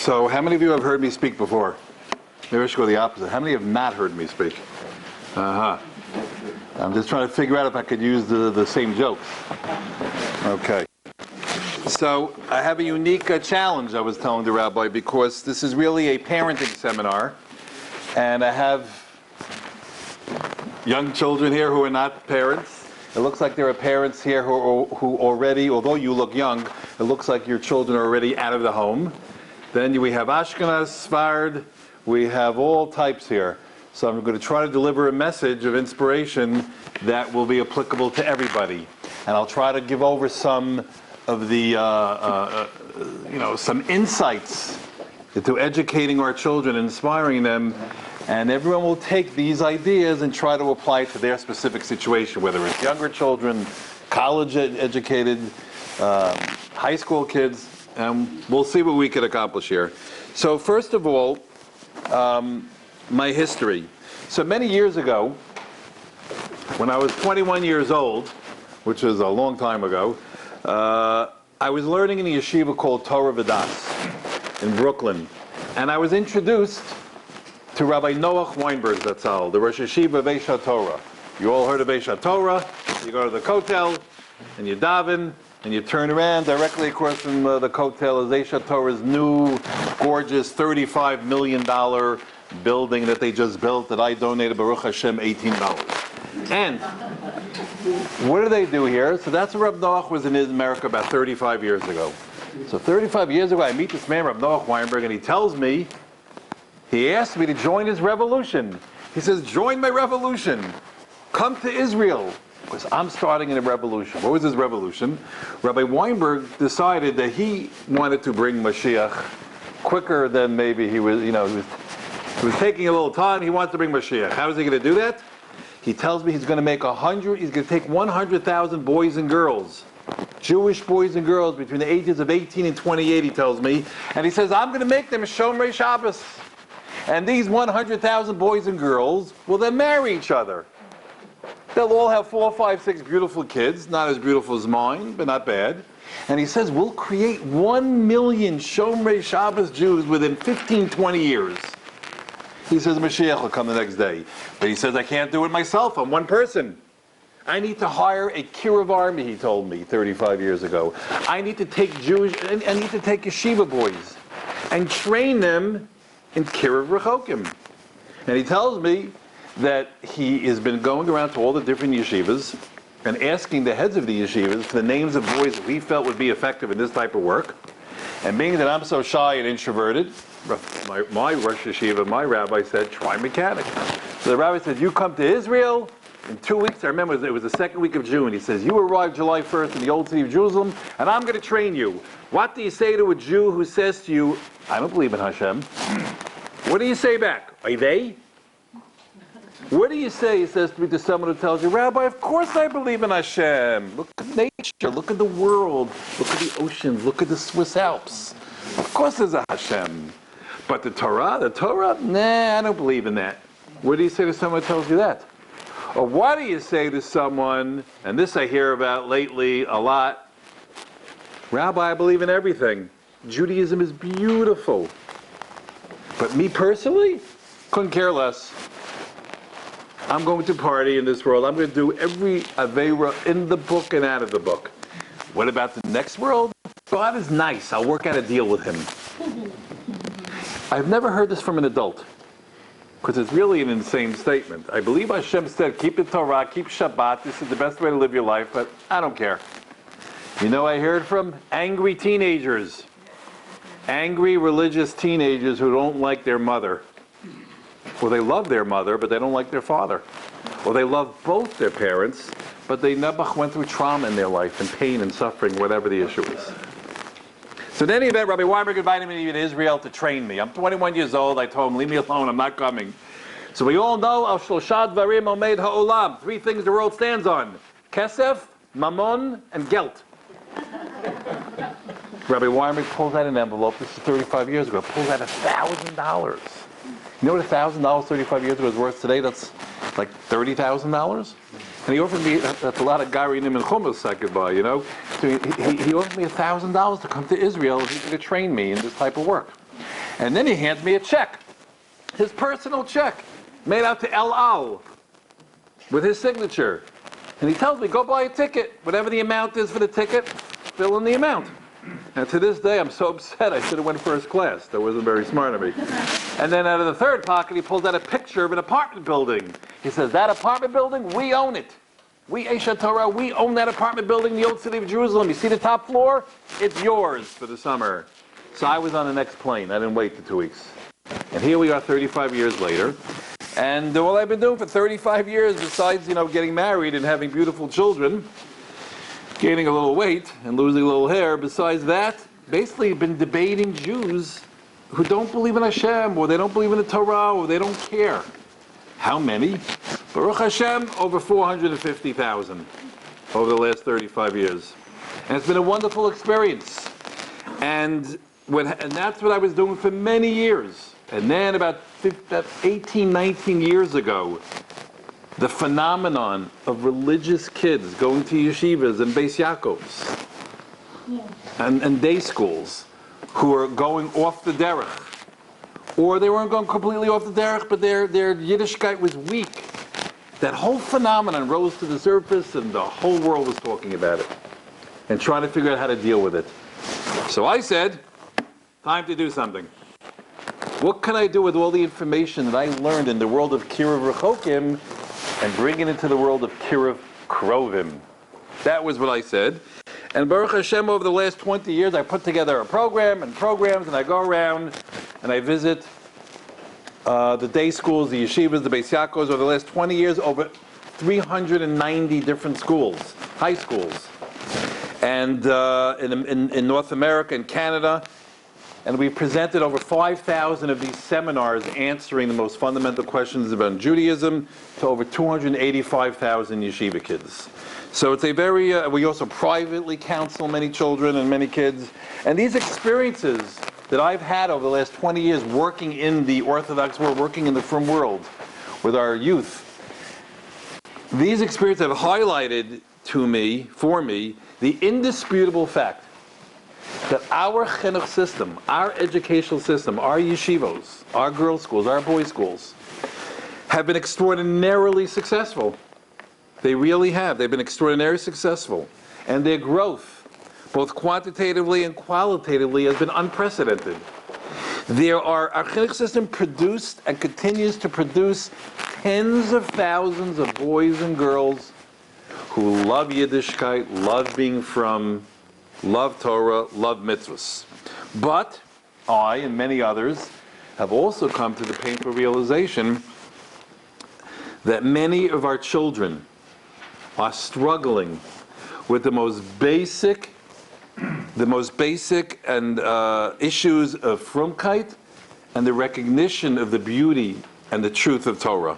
So how many of you have heard me speak before? Maybe I should go the opposite. How many have not heard me speak? I'm just trying to figure out if I could use the same jokes. Okay. So I have a unique challenge, I was telling the rabbi, because this is really a parenting seminar. And I have young children here who are not parents. It looks like there are parents here who already, although you look young, it looks like your children are already out of the home. Then we have Ashkenaz, Sfard, we have all types here. So I'm going to try to deliver a message of inspiration that will be applicable to everybody. And I'll try to give over some of the, some insights into educating our children, inspiring them. And everyone will take these ideas and try to apply it to their specific situation, whether it's younger children, college educated, high school kids, and we'll see what we can accomplish here. So first of all, my history. So many years ago, when I was 21 years old, which is a long time ago, I was learning in a yeshiva called Torah in Brooklyn. And I was introduced to Rabbi Noach Weinberg, the Rosh Yeshiva Beishat Torah. You all heard of Beishat Torah. You go to the kotel, and you daven, and you turn around. Directly across from the kotel is Beishat Torah's new, gorgeous, $35 million building that they just built that I donated, Baruch Hashem, $18. And what do they do here? So that's where Rabbi Noach was in America about 35 years ago. So 35 years ago, I meet this man, Rabbi Noach Weinberg, and he tells me, he asked me to join his revolution. He says, join my revolution. Come to Israel. Because I'm starting in a revolution. What was his revolution? Rabbi Weinberg decided that he wanted to bring Mashiach quicker than maybe he was, he was taking a little time. He wants to bring Mashiach. How is he going to do that? He tells me he's going to make he's going to take 100,000 boys and girls, Jewish boys and girls between the ages of 18 and 28, he tells me. And he says, I'm going to make them Shomrei Shabbos. And these 100,000 boys and girls will then marry each other. They'll all have 4, 5, 6 beautiful kids, not as beautiful as mine, but not bad. And he says, we'll create 1 million Shomrei Shabbos Jews within 15, 20 years. He says, Mashiach will come the next day. But he says, I can't do it myself. I'm one person. I need to hire a kiruv army, he told me 35 years ago. I need to take yeshiva boys and train them in kiruv rechokim. And he tells me that he has been going around to all the different yeshivas and asking the heads of the yeshivas for the names of boys that he felt would be effective in this type of work. And being that I'm so shy and introverted, my Rosh Yeshiva, my rabbi said, try Mechanic. So the rabbi said, you come to Israel in 2 weeks. I remember it was the second week of June. He says, you arrive July 1st in the old city of Jerusalem, and I'm going to train you. What do you say to a Jew who says to you, I don't believe in Hashem? What do you say back? Are they? What do you say, he says to me, to someone who tells you, Rabbi, of course I believe in Hashem. Look at nature, look at the world, look at the oceans, look at the Swiss Alps. Of course there's a Hashem. But the Torah, nah, I don't believe in that. What do you say to someone who tells you that? Or what do you say to someone, and this I hear about lately a lot, Rabbi, I believe in everything. Judaism is beautiful. But me personally, couldn't care less. I'm going to party in this world. I'm going to do every Aveira in the book and out of the book. What about the next world? God is nice. I'll work out a deal with him. I've never heard this from an adult, because it's really an insane statement. I believe Hashem said, keep the Torah, keep Shabbat. This is the best way to live your life, but I don't care. You know, I heard from angry teenagers, angry religious teenagers who don't like their mother. Or they love their mother, but they don't like their father. Or they love both their parents, but they never went through trauma in their life, and pain and suffering, whatever the issue is. So in any event, Rabbi Weinberg invited me to Israel to train me. I'm 21 years old. I told him, leave me alone, I'm not coming. So we all know, Al Shlosha Dvarim Omed Ha'olam, 3 things the world stands on. Kesef, Mammon, and Gelt. Rabbi Weinberg pulls out an envelope, this is 35 years ago, pulls out $1,000. You know what $1,000 35 years ago is worth today? That's like $30,000. And he offered me, that's a lot of Garinim and Chumas I could buy, you know. So he offered me $1,000 to come to Israel if he could train me in this type of work. And then he hands me a check, his personal check, made out to El Al, with his signature. And he tells me, go buy a ticket. Whatever the amount is for the ticket, fill in the amount. And to this day, I'm so upset I should have went first class. That wasn't very smart of me. And then out of the third pocket, he pulls out a picture of an apartment building. He says, that apartment building, we own it. We, Esha Torah, we own that apartment building in the old city of Jerusalem. You see the top floor? It's yours for the summer. So I was on the next plane. I didn't wait for 2 weeks. And here we are 35 years later. And all I've been doing for 35 years, besides, getting married and having beautiful children, gaining a little weight and losing a little hair, besides that, basically been debating Jews who don't believe in Hashem, or they don't believe in the Torah, or they don't care. How many? Baruch Hashem, over 450,000 over the last 35 years. And it's been a wonderful experience. And that's what I was doing for many years. And then about 18, 19 years ago, the phenomenon of religious kids going to yeshivas and Beis Yaakovs and day schools who are going off the derech. Or they weren't going completely off the derech, but their Yiddishkeit was weak. That whole phenomenon rose to the surface and the whole world was talking about it and trying to figure out how to deal with it. So I said, time to do something. What can I do with all the information that I learned in the world of kiruv rechokim and bring it into the world of kiruv krovim? That was what I said. And Baruch Hashem, over the last 20 years, I put together a program and programs, and I go around and I visit the day schools, the yeshivas, the Beis Yaakovs. Over the last 20 years, over 390 different schools, high schools, and in North America and Canada. And we presented over 5,000 of these seminars answering the most fundamental questions about Judaism to over 285,000 yeshiva kids. So it's a very, we also privately counsel many children and many kids. And these experiences that I've had over the last 20 years working in the Orthodox world, working in the frum world with our youth, these experiences have highlighted for me, the indisputable fact that our chinuch system, our educational system, our yeshivos, our girls' schools, our boys' schools, have been extraordinarily successful. They really have. They've been extraordinarily successful. And their growth, both quantitatively and qualitatively, has been unprecedented. Our chinuch system produced and continues to produce tens of thousands of boys and girls who love Yiddishkeit, love being from, love Torah, love mitzvahs. But I and many others have also come to the painful realization that many of our children are struggling with the most basic and issues of frumkeit and the recognition of the beauty and the truth of Torah.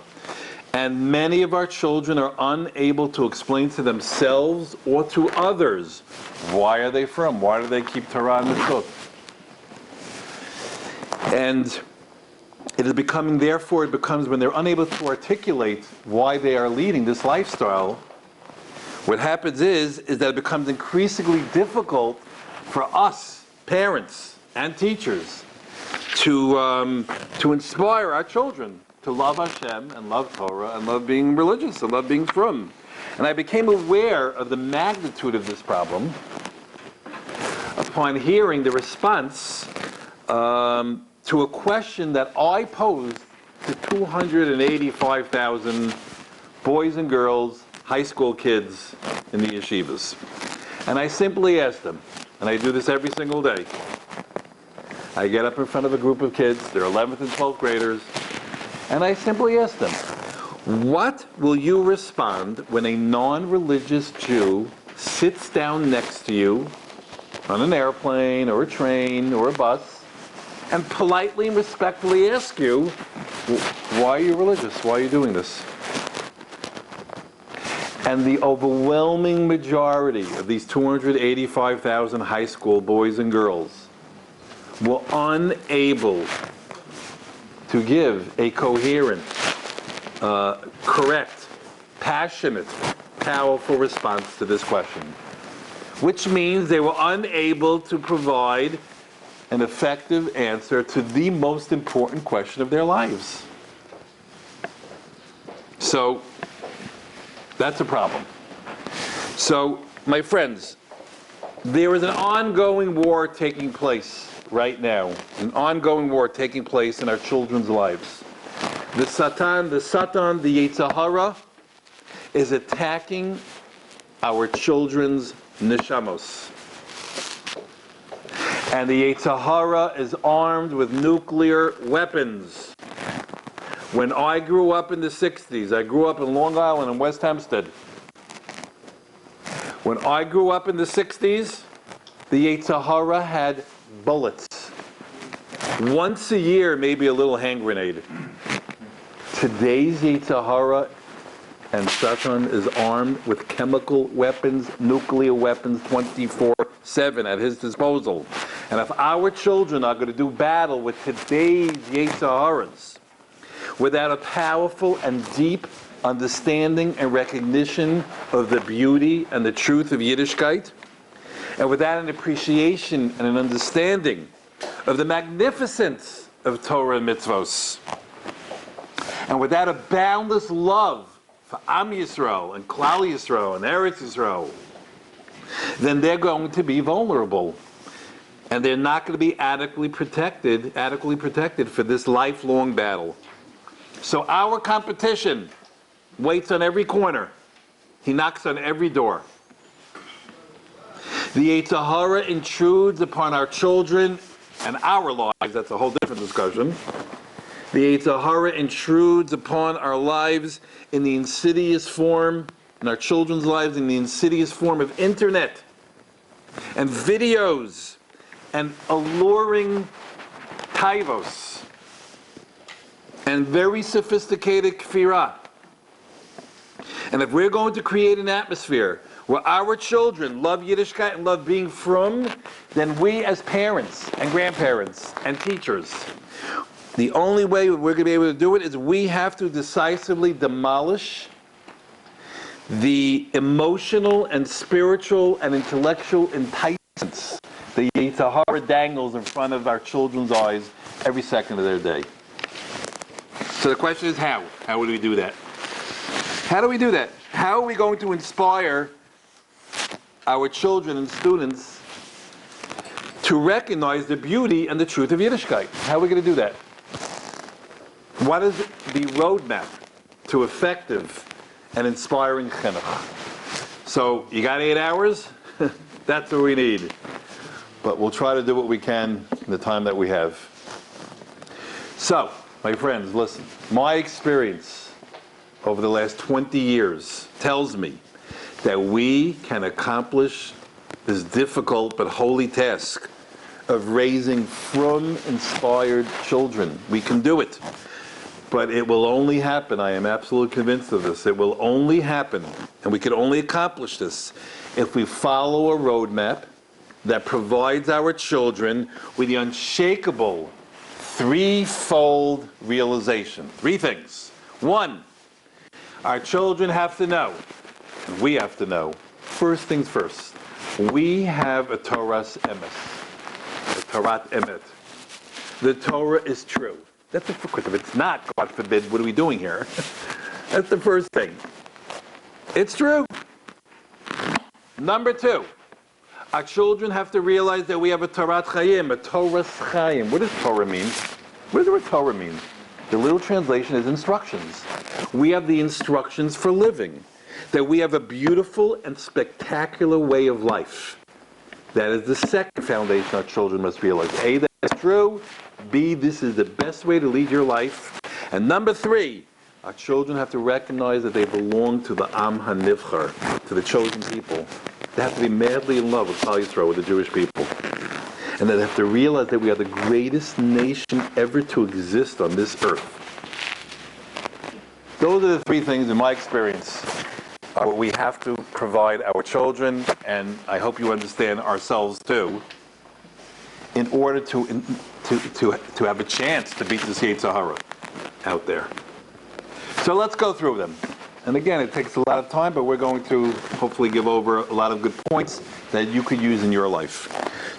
And many of our children are unable to explain to themselves or to others, why are they from? Why do they keep Torah and mitzvot? And therefore it becomes, when they're unable to articulate why they are leading this lifestyle, what happens is that it becomes increasingly difficult for us, parents and teachers, to inspire our children to love Hashem and love Torah and love being religious and love being frum. And I became aware of the magnitude of this problem upon hearing the response to a question that I posed to 285,000 boys and girls, high school kids in the yeshivas. And I simply asked them, and I do this every single day. I get up in front of a group of kids, they're 11th and 12th graders, and I simply ask them, what will you respond when a non-religious Jew sits down next to you on an airplane or a train or a bus and politely and respectfully ask you, why are you religious? Why are you doing this? And the overwhelming majority of these 285,000 high school boys and girls were unable to give a coherent, correct, passionate, powerful response to this question. Which means they were unable to provide an effective answer to the most important question of their lives. So, that's a problem. So, my friends, there is an ongoing war taking place right now. An ongoing war taking place in our children's lives. The Satan, the Yetzer Hara, is attacking our children's neshamos. And the Yetzer Hara is armed with nuclear weapons. When I grew up in the 60s, I grew up in Long Island and West Hempstead. When I grew up in the 60s, the Yetzer Hara had bullets. Once a year, maybe a little hand grenade. Today's Yetzer Hara and Satan is armed with chemical weapons, nuclear weapons, 24/7 at his disposal. And if our children are going to do battle with today's Yetzer Haras, without a powerful and deep understanding and recognition of the beauty and the truth of Yiddishkeit, and without an appreciation and an understanding of the magnificence of Torah and mitzvos, and without a boundless love for Am Yisrael and Klal Yisrael and Eretz Yisrael, then they're going to be vulnerable. And they're not going to be adequately protected for this lifelong battle. So our competition waits on every corner. He knocks on every door. The Yetzer Hara intrudes upon our children and our lives. That's a whole different discussion. The Yetzer Hara intrudes upon our lives in the insidious form, in our children's lives, in the insidious form of internet and videos and alluring taivos and very sophisticated kfirah. And if we're going to create an atmosphere where our children love Yiddishkeit and love being frum, then we as parents and grandparents and teachers, the only way we're going to be able to do it is we have to decisively demolish the emotional and spiritual and intellectual enticements the Yetzer Hara dangles in front of our children's eyes every second of their day. So the question is how? How would we do that? How do we do that? How are we going to inspire our children and students to recognize the beauty and the truth of Yiddishkeit? How are we going to do that? What is the roadmap to effective and inspiring chinuch? So, you got 8 hours? That's what we need. But we'll try to do what we can in the time that we have. So, my friends, listen. My experience over the last 20 years tells me that we can accomplish this difficult but holy task of raising frum, inspired children. We can do it. But it will only happen, I am absolutely convinced of this, it will only happen, and we can only accomplish this, if we follow a roadmap that provides our children with the unshakable threefold realization. 3 things. 1, our children have to know, and we have to know, first things first, we have a Torah's emes, a Torat emet. The Torah is true. That's the first. If it's not, God forbid, what are we doing here? That's the first thing. It's true. Number 2, our children have to realize that we have a Torat Chayim, a Torah's Chayim. What does Torah mean? What does the word Torah mean? The literal translation is instructions. We have the instructions for living. That we have a beautiful and spectacular way of life. That is the second foundation our children must realize. A, that is true. B, this is the best way to lead your life. And number 3, our children have to recognize that they belong to the Am HaNivchar, to the chosen people. They have to be madly in love with Klal Yisrael, with the Jewish people. And they have to realize that we are the greatest nation ever to exist on this earth. Those are the 3 things, in my experience, are what we have to provide our children, and I hope you understand ourselves too, in order to have a chance to beat this Yetzer Hara out there. So let's go through them. And again, it takes a lot of time, but we're going to hopefully give over a lot of good points that you could use in your life.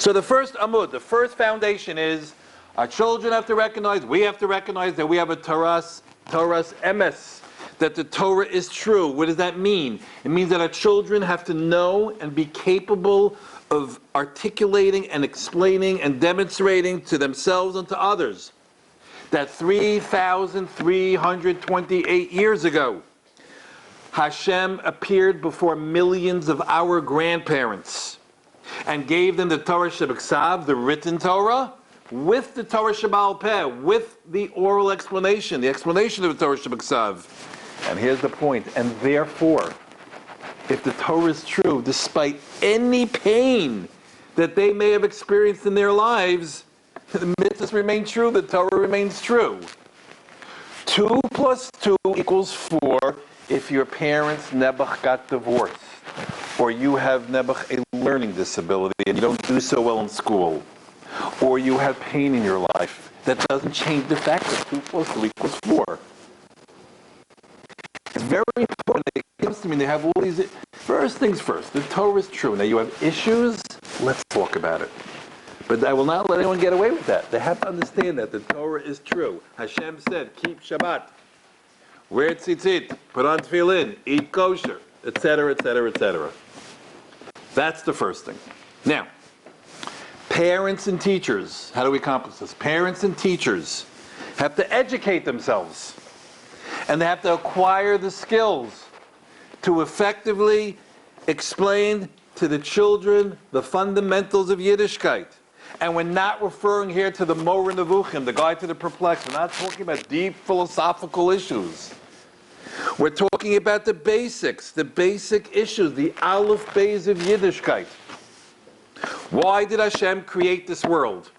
So the first amud, the first foundation is our children have to recognize, we have to recognize that we have a Torah's emes, that the Torah is true. What does that mean? It means that our children have to know and be capable of articulating and explaining and demonstrating to themselves and to others that 3,328 years ago, Hashem appeared before millions of our grandparents and gave them the Torah Shebeksav, the written Torah, with the Torah Sheba'al Peh, with the oral explanation, the explanation of the Torah Shebeksav. And here's the point, and therefore, if the Torah is true, despite any pain that they may have experienced in their lives, the mitzvahs remain true, the Torah remains true. 2 + 2 = 4 if your parents Nebuch got divorced, or you have Nebuch a learning disability and you don't do so well in school, or you have pain in your life. That doesn't change the fact that 2 + 2 = 4. It's very important. It comes to me, they have all these... First things first, the Torah is true. Now you have issues, let's talk about it. But I will not let anyone get away with that. They have to understand that the Torah is true. Hashem said, keep Shabbat, wear tzitzit, put on tefillin, eat kosher, etc., etc., etc. That's the first thing. Now, parents and teachers, how do we accomplish this? Parents and teachers have to educate themselves, and they have to acquire the skills to effectively explain to the children the fundamentals of Yiddishkeit. And we're not referring here to the Moreh Nevuchim, the guide to the perplexed. We're not talking about deep philosophical issues. We're talking about the basics, the basic issues, the Aleph Beis of Yiddishkeit. Why did Hashem create this world?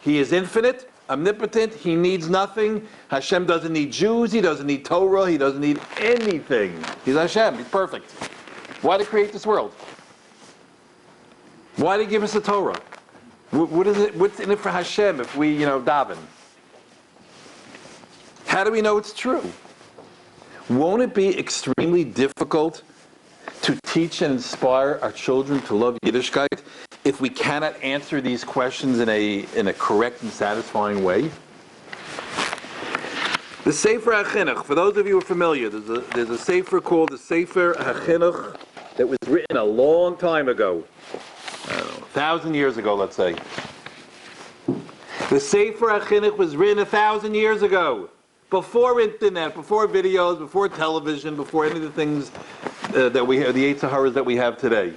He is infinite, omnipotent, He needs nothing. Hashem doesn't need Jews, He doesn't need Torah, He doesn't need anything. He's Hashem, He's perfect. Why did He create this world? Why did He give us the Torah? What is it? What's in it for Hashem if we, daven? How do we know it's true? Won't it be extremely difficult to teach and inspire our children to love Yiddishkeit if we cannot answer these questions in a correct and satisfying way? The Sefer HaChinuch, for those of you who are familiar, there's a Sefer called the Sefer HaChinuch that was written a long time ago. I don't know, 1,000 years ago, let's say. The Sefer HaChinuch was written 1,000 years ago. Before internet, before videos, before television, before any of the things that we have, the Eight Saharas that we have today.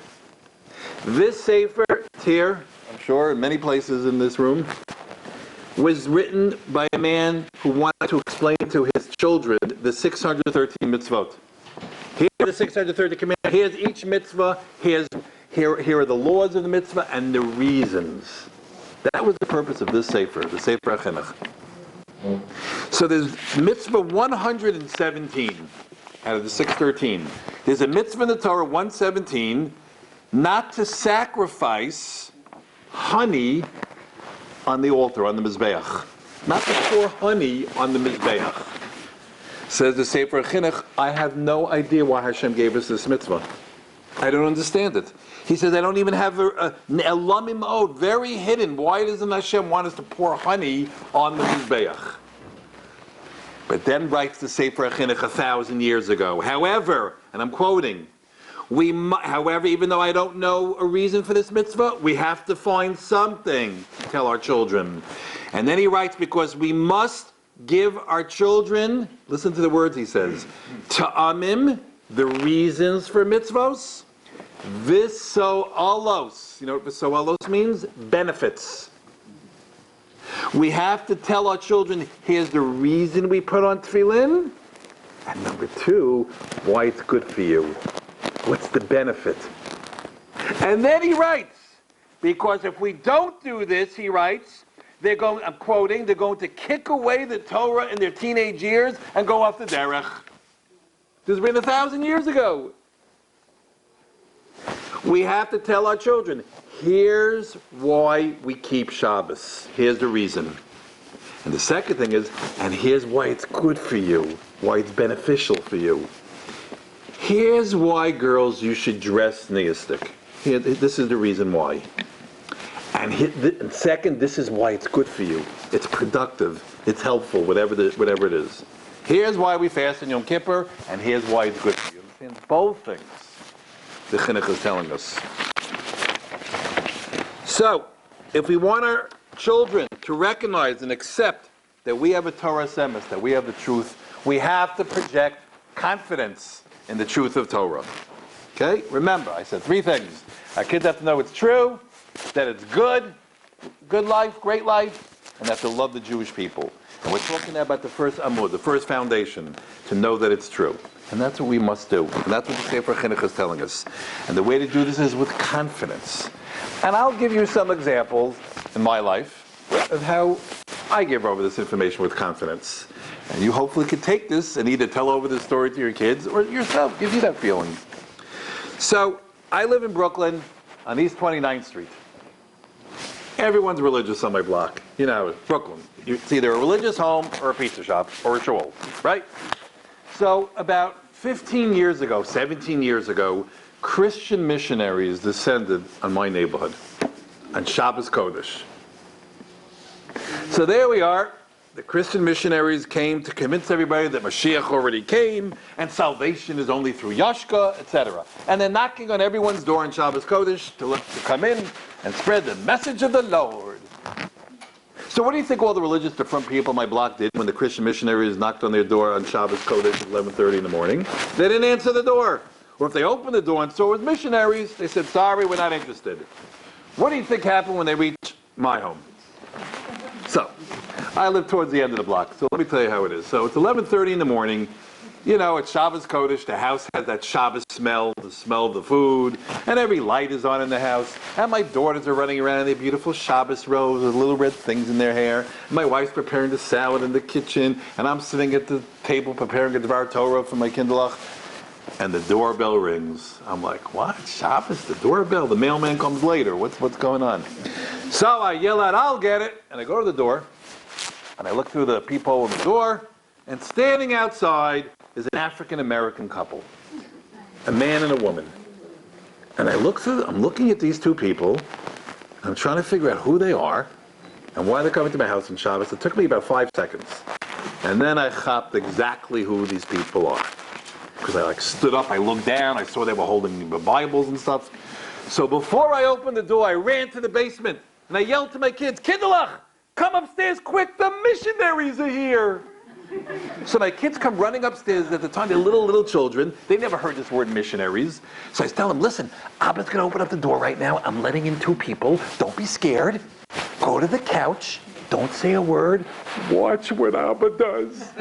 This Sefer here, I'm sure in many places in this room, was written by a man who wanted to explain to his children the 613 mitzvot. Here are the 613 commandments. Here's each mitzvah. Here are the laws of the mitzvah and the reasons. That was the purpose of this Sefer, the Sefer HaChinuch. So there's mitzvah 117 out of the 613. There's a mitzvah in the Torah, 117, not to sacrifice honey on the altar, on the Mizbeach. Not to pour honey on the Mizbeach. Says the Sefer HaChinuch, I have no idea why Hashem gave us this mitzvah. I don't understand it. He says, I don't even have a lamim od, very hidden. Why doesn't Hashem want us to pour honey on the Mizbeach? But then writes the Sefer HaChinuch 1,000 years ago. However, and I'm quoting, however, even though I don't know a reason for this mitzvah, we have to find something to tell our children. And then he writes, because we must give our children, listen to the words he says, ta'amim, the reasons for mitzvos, viso'alos. You know what viso'alos means? Benefits. We have to tell our children, here's the reason we put on tefillin, and number 2, why it's good for you. What's the benefit? And then he writes, because if we don't do this, he writes, I'm quoting, they're going to kick away the Torah in their teenage years and go off the derech. This was written 1,000 years ago. We have to tell our children, here's why we keep Shabbos. Here's the reason. And the second thing is, and here's why it's good for you, why it's beneficial for you. Here's why, girls, you should dress neistic. This is the reason why. And second, this is why it's good for you. It's productive. It's helpful, whatever it is. Here's why we fast on Yom Kippur, and here's why it's good for you. Understand? Both things the chinuch is telling us. So, if we want our children to recognize and accept that we have a Torah emes, that we have the truth, we have to project confidence in the truth of Torah. Okay? Remember, I said 3 things. Our kids have to know it's true, that it's good life, great life, and that they'll love the Jewish people. And we're talking about the first amud, the first foundation, to know that it's true. And that's what we must do. And that's what the Sefer Chinuch is telling us. And the way to do this is with confidence. And I'll give you some examples in my life of how I give over this information with confidence. And you hopefully can take this and either tell over this story to your kids or yourself, give you that feeling. So, I live in Brooklyn on East 29th Street. Everyone's religious on my block. You know, Brooklyn. It's either a religious home or a pizza shop or a shul, right? So about 15 years ago, 17 years ago, Christian missionaries descended on my neighborhood on Shabbos Kodesh. So there we are. The Christian missionaries came to convince everybody that Mashiach already came and salvation is only through Yashka, etc. And they're knocking on everyone's door on Shabbos Kodesh to come in and spread the message of the Lord. So what do you think all the religious different people on my block did when the Christian missionaries knocked on their door on Shabbos Kodesh at 11:30 in the morning? They didn't answer the door. Or if they opened the door and saw it was missionaries, they said, sorry, we're not interested. What do you think happened when they reached my home? So, I live towards the end of the block, so let me tell you how it is. So it's 11:30 in the morning. You know, it's Shabbos Kodesh. The house has that Shabbos smell, the smell of the food, and every light is on in the house. And my daughters are running around in their beautiful Shabbos robes with little red things in their hair. And my wife's preparing the salad in the kitchen, and I'm sitting at the table preparing a Dvar Torah for my kindlech. And the doorbell rings. I'm like, what? Shabbos? The doorbell? The mailman comes later. What's going on? So I yell out, I'll get it. And I go to the door, and I look through the peephole in the door, and standing outside is an African-American couple, a man and a woman. And I'm looking at these two people, and I'm trying to figure out who they are, and why they're coming to my house on Shabbos. It took me about 5 seconds. And then I chopped exactly who these people are. Because I stood up, I looked down, I saw they were holding the Bibles and stuff. So before I opened the door, I ran to the basement, and I yelled to my kids, Kinderlach, come upstairs quick, the missionaries are here. So my kids come running upstairs. At the time, they're little children. They never heard this word missionaries. So I tell them, listen, Abba's going to open up the door right now. I'm letting in 2 people. Don't be scared. Go to the couch. Don't say a word. Watch what Abba does.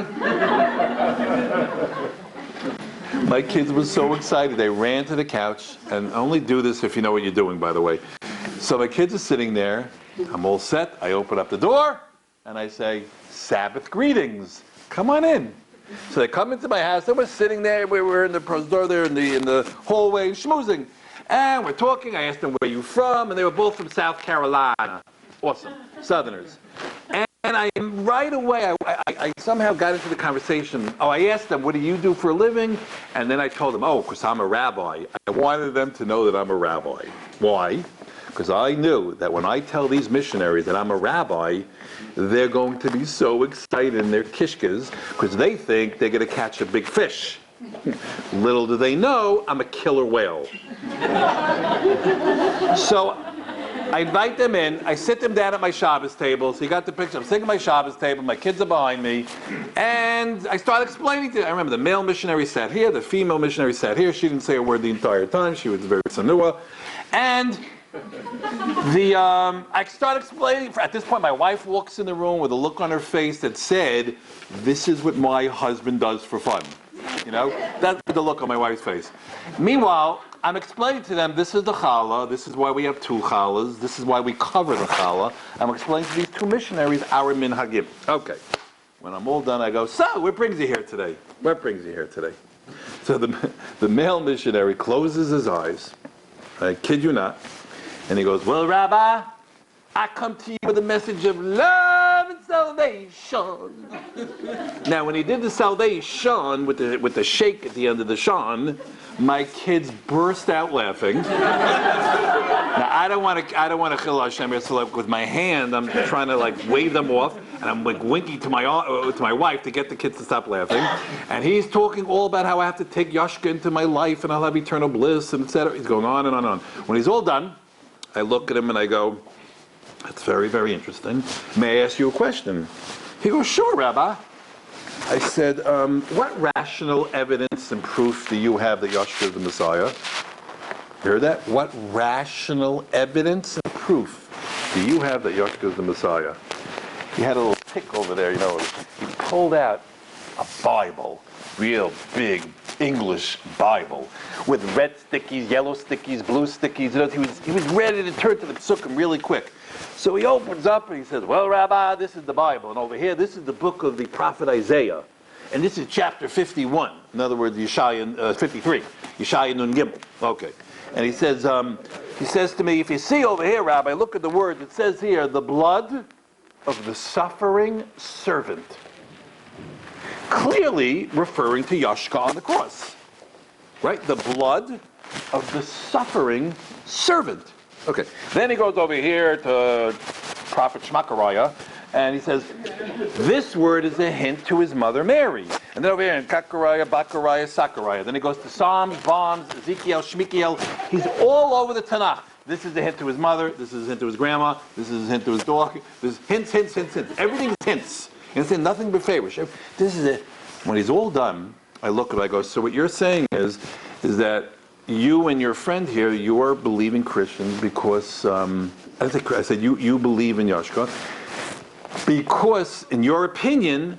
My kids were so excited. They ran to the couch. And only do this if you know what you're doing, by the way. So my kids are sitting there. I'm all set. I open up the door. And I say, Sabbath greetings. Come on in. So they come into my house. They were sitting there. We were in the prosdor there in the hallway, schmoozing. And we're talking. I asked them, where are you from? And they were both from South Carolina. Awesome. Southerners. And I right away, I somehow got into the conversation. I asked them, what do you do for a living? And then I told them, because I'm a rabbi. I wanted them to know that I'm a rabbi. Why? Because I knew that when I tell these missionaries that I'm a rabbi, they're going to be so excited in their kishkas because they think they're going to catch a big fish. Little do they know, I'm a killer whale. So I invite them in. I sit them down at my Shabbos table. So you got the picture. I'm sitting at my Shabbos table. My kids are behind me. And I start explaining to them. I remember the male missionary sat here. The female missionary sat here. She didn't say a word the entire time. She was very sanua. And I start explaining. At this point, my wife walks in the room with a look on her face that said, this is what my husband does for fun. You know, that's the look on my wife's face. Meanwhile, I'm explaining to them, this is the challah, this is why we have 2 challahs, this is why we cover the challah. I'm explaining to these 2 missionaries our minhagim. Okay. When I'm all done, I go, so, what brings you here today? What brings you here today? So the male missionary closes his eyes. I kid you not. And he goes, well, Rabbi, I come to you with a message of love and salvation. Now, when he did the salvation with the shake at the end of the shan, My kids burst out laughing. Now I don't want to chil Hashem, so like with my hand I'm trying to like wave them off, and I'm like winking to my wife to get the kids to stop laughing. And he's talking all about how I have to take Yashka into my life and I'll have eternal bliss and etc. He's going on and on and on. When he's all done, I look at him and I go, "That's very, very interesting. May I ask you a question?" He goes, "Sure, Rabbi." I said, "What rational evidence and proof do you have that Yashka is the Messiah?" You heard that? What rational evidence and proof do you have that Yashka is the Messiah? He had a little tick over there, you know. He pulled out a Bible, real big English Bible, with red stickies, yellow stickies, blue stickies. You know, he was ready to turn to the psukim really quick. So he opens up and he says, "Well, Rabbi, this is the Bible. And over here, this is the book of the prophet Isaiah. And this is chapter 51. In other words, Yeshaya 53. Yeshaya Nun Gimel." Okay. And he says to me, "If you see over here, Rabbi, look at the words. It says here, the blood of the suffering servant." Clearly referring to Yashka on the cross. Right? The blood of the suffering servant. Okay. Then he goes over here to Prophet Shmakaraya, and he says, this word is a hint to his mother Mary. And then over here in Kakaraya, Bakaraya, Sakaraya. Then he goes to Psalms, Bombs, Ezekiel, Shmikiel. He's all over the Tanakh. This is a hint to his mother. This is a hint to his grandma. This is a hint to his dog. There's hints, hints, hints, hints. Everything's hints. And it's nothing but favors. This is it. When he's all done, I look at it, I go, so what you're saying is that you and your friend here, you are believing Christians because, I said, you believe in Yashka, because, in your opinion,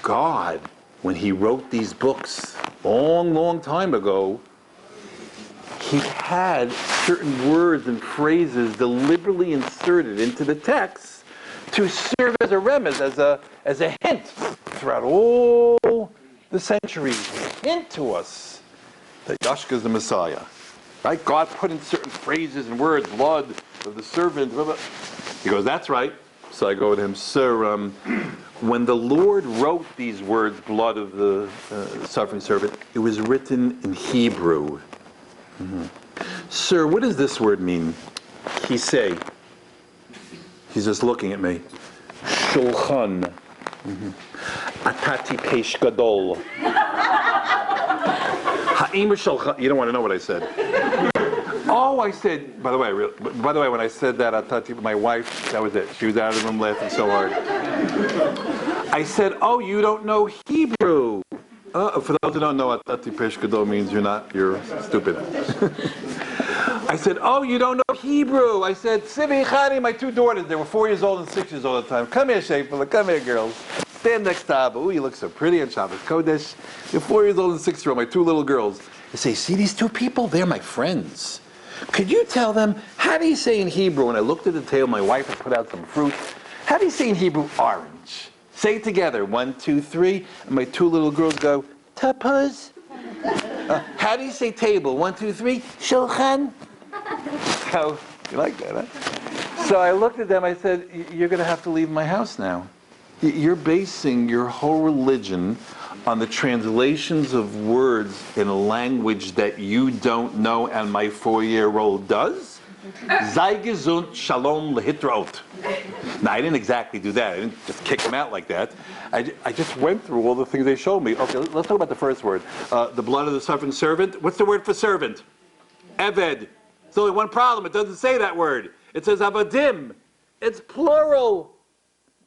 God, when he wrote these books long, long time ago, he had certain words and phrases deliberately inserted into the text to serve as a remez, as a hint throughout all the centuries, hint to us that Yashka is the Messiah. Right? God put in certain phrases and words, blood of the servant. Blah, blah. He goes, that's right. So I go to him, sir, when the Lord wrote these words, blood of the suffering servant, it was written in Hebrew. Mm-hmm. Sir, what does this word mean? He say. He's just looking at me. Shulchan. Mm-hmm. Atati peish gadol. Ha'im shulchan. You don't want to know what I said. Oh, I said. By the way, when I said that, Atati, my wife, that was it. She was out of the room laughing so hard. I said, "Oh, you don't know Hebrew." For those who don't know what Atati peish gadol means, you're stupid. I said, "Oh, you don't know Hebrew." I said, "Sivi Chani, my two daughters, they were 4 years old and 6 years old at the time. Come here, Shefala, come here, girls. Stand next to Abba. Ooh, you look so pretty on Shabbos Kodesh. You're 4 years old and 6 years old, my two little girls." I say, "See these two people? They're my friends. Could you tell them, how do you say in Hebrew?" And I looked at the table, my wife had put out some fruit. "How do you say in Hebrew, orange?" Say it together, 1, 2, 3. And my two little girls go, "Tapuz." How do you say table? 1, 2, 3. Shulchan. So, you like that, huh? So I looked at them, I said, "You're going to have to leave my house now. You're basing your whole religion on the translations of words in a language that you don't know and my 4-year-old does? Sei gesund, shalom lehitraot." Now, I didn't exactly do that. I didn't just kick them out like that. I just went through all the things they showed me. Okay, let's talk about the first word. The blood of the suffering servant. What's the word for servant? Eved. There's only one problem. It doesn't say that word. It says avadim. It's plural.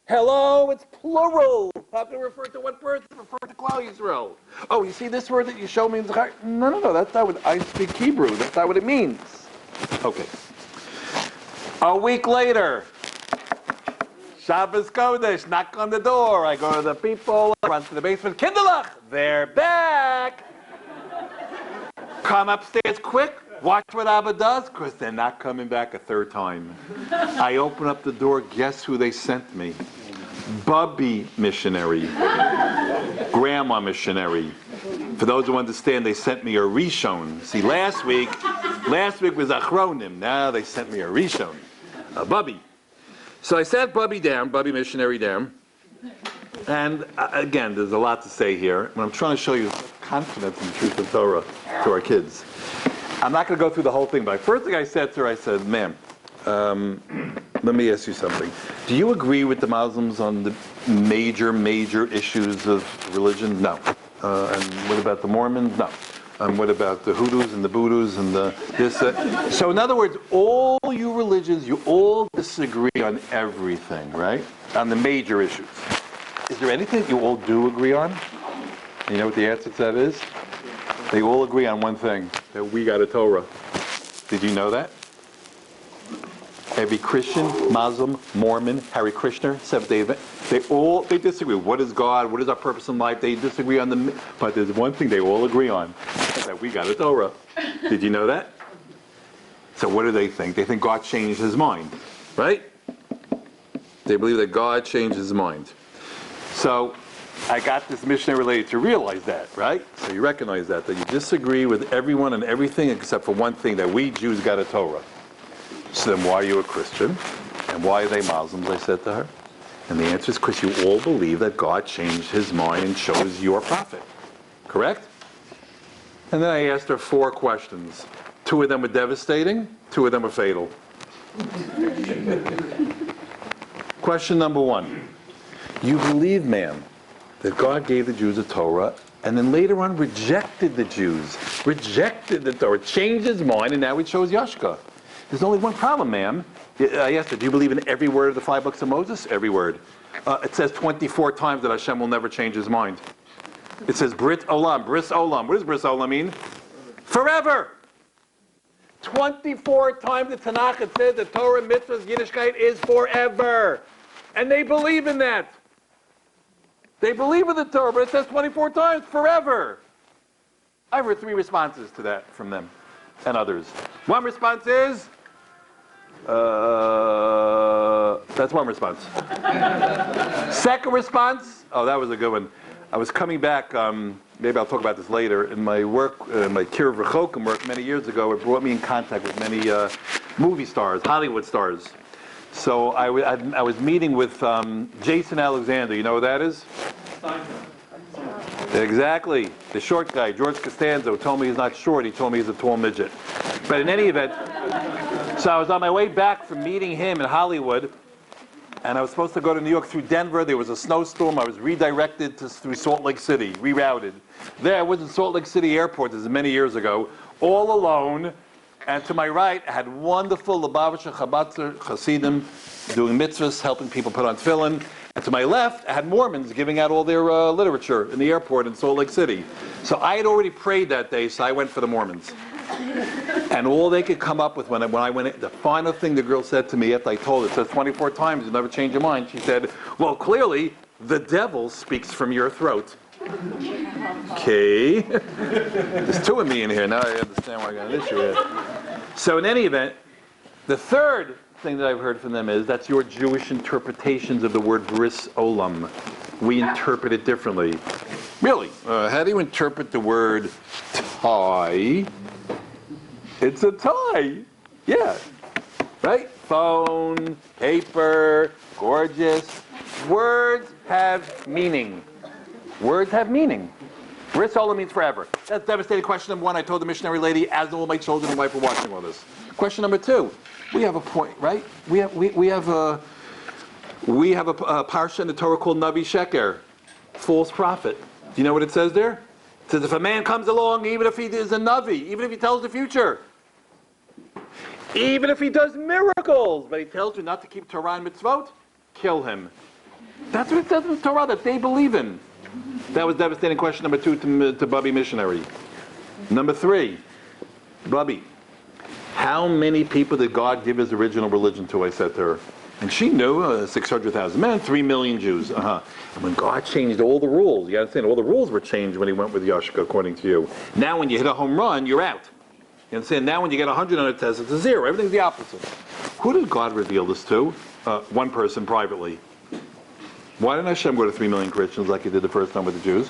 Hello, it's plural. How can it refer to one person? Refer to Klal Yisrael. Oh, you see this word that you showed me in Zechariah? No. That's not what I speak Hebrew. That's not what it means. Okay. A week later, Shabbos Kodesh, knock on the door. I go to the people, I run to the basement. Kinderlach, they're back. Come upstairs quick. Watch what Abba does, because they're not coming back a third time. I open up the door. Guess who they sent me? Bubby missionary. Grandma missionary. For those who understand, they sent me a Rishon. See, last week was Achronim. Now they sent me a Rishon. A Bubby. So I sat Bubby down, Bubby missionary down. And again, there's a lot to say here. What I'm trying to show you confidence in the truth of Torah to our kids. I'm not going to go through the whole thing, but first thing I said to her, I said, ma'am, let me ask you something. Do you agree with the Muslims on the major issues of religion? No. And what about the Mormons? No. What about the Hindus and the Buddhas and the this? So in other words, all you religions, you all disagree on everything, right? On the major issues. Is there anything you all do agree on? And you know what the answer to that is? They all agree on one thing, that we got a Torah. Did you know that? Every Christian, Muslim, Mormon, Hare Krishna, Seventh-day Adventist, they disagree. What is God? What is our purpose in life? They disagree on but there's one thing they all agree on, that we got a Torah. Did you know that? So what do they think? They think God changed his mind, right? They believe that God changed his mind. So I got this missionary lady to realize that, right? So you recognize that you disagree with everyone and everything except for one thing, that we Jews got a Torah. So then why are you a Christian? And why are they Muslims, I said to her. And the answer is because you all believe that God changed his mind and chose your prophet. Correct? And then I asked her 4 questions. 2 of them were devastating, 2 of them were fatal. Question number 1. You believe, ma'am, that God gave the Jews a Torah and then later on rejected the Jews, rejected the Torah, changed his mind, and now he chose Yashka. There's only one problem, ma'am. I asked her, do you believe in every word of the 5 books of Moses? Every word. It says 24 times that Hashem will never change his mind. It says Brit Olam, Bris Olam. What does Bris Olam mean? Forever. 24 times the Tanakh it says the Torah, mitzvahs, Yiddishkeit is forever. And they believe in that. They believe in the Torah, but it says 24 times, forever. I've heard 3 responses to that from them and others. One response is, that's one response. Second response, oh, that was a good one. I was coming back, maybe I'll talk about this later, in my work, my kiruv recounting work many years ago, it brought me in contact with many movie stars, Hollywood stars. So I was meeting with Jason Alexander. You know who that is? Exactly. The short guy, George Costanza, told me he's not short. He told me he's a tall midget. But in any event, so I was on my way back from meeting him in Hollywood, and I was supposed to go to New York through Denver. There was a snowstorm. I was redirected through Salt Lake City, rerouted. There I was in Salt Lake City Airport, this is many years ago, all alone. And to my right, I had wonderful Lubavitcher Chabadzer Hasidim doing mitzvahs, helping people put on tefillin. And to my left, I had Mormons giving out all their literature in the airport in Salt Lake City. So I had already prayed that day, so I went for the Mormons. And all they could come up with when I went in, the final thing the girl said to me after I told her, it says 24 times, you never change your mind. She said, well, clearly, the devil speaks from your throat. Okay. There's 2 of me in here. Now I understand why I got an issue here. So in any event, the third thing that I've heard from them is that's your Jewish interpretations of the word bris olam. We interpret it differently. Really? How do you interpret the word tie? It's a tie. Yeah. Right? Phone, paper, gorgeous. Words have meaning. Words have meaning. Bris olam means forever. That's devastating question number 1. I told the missionary lady, as all my children and wife were watching all this. Question number 2. We have a point, right? We have a parsha in the Torah called Navi Sheker, false prophet. Do you know what it says there? It says if a man comes along, even if he is a Navi, even if he tells the future, even if he does miracles, but he tells you not to keep Torah and mitzvot, kill him. That's what it says in the Torah that they believe in. That was devastating question number 2 to Bubby missionary. Number 3, Bubby, how many people did God give his original religion to? I said to her. And she knew 600,000 men, 3 million Jews. And when God changed all the rules, you understand, all the rules were changed when he went with Yashka, according to you. Now when you hit a home run, you're out. You understand? Now when you get 100 on a test, it's a 0. Everything's the opposite. Who did God reveal this to? One person privately. Why didn't Hashem go to 3 million Christians like he did the first time with the Jews?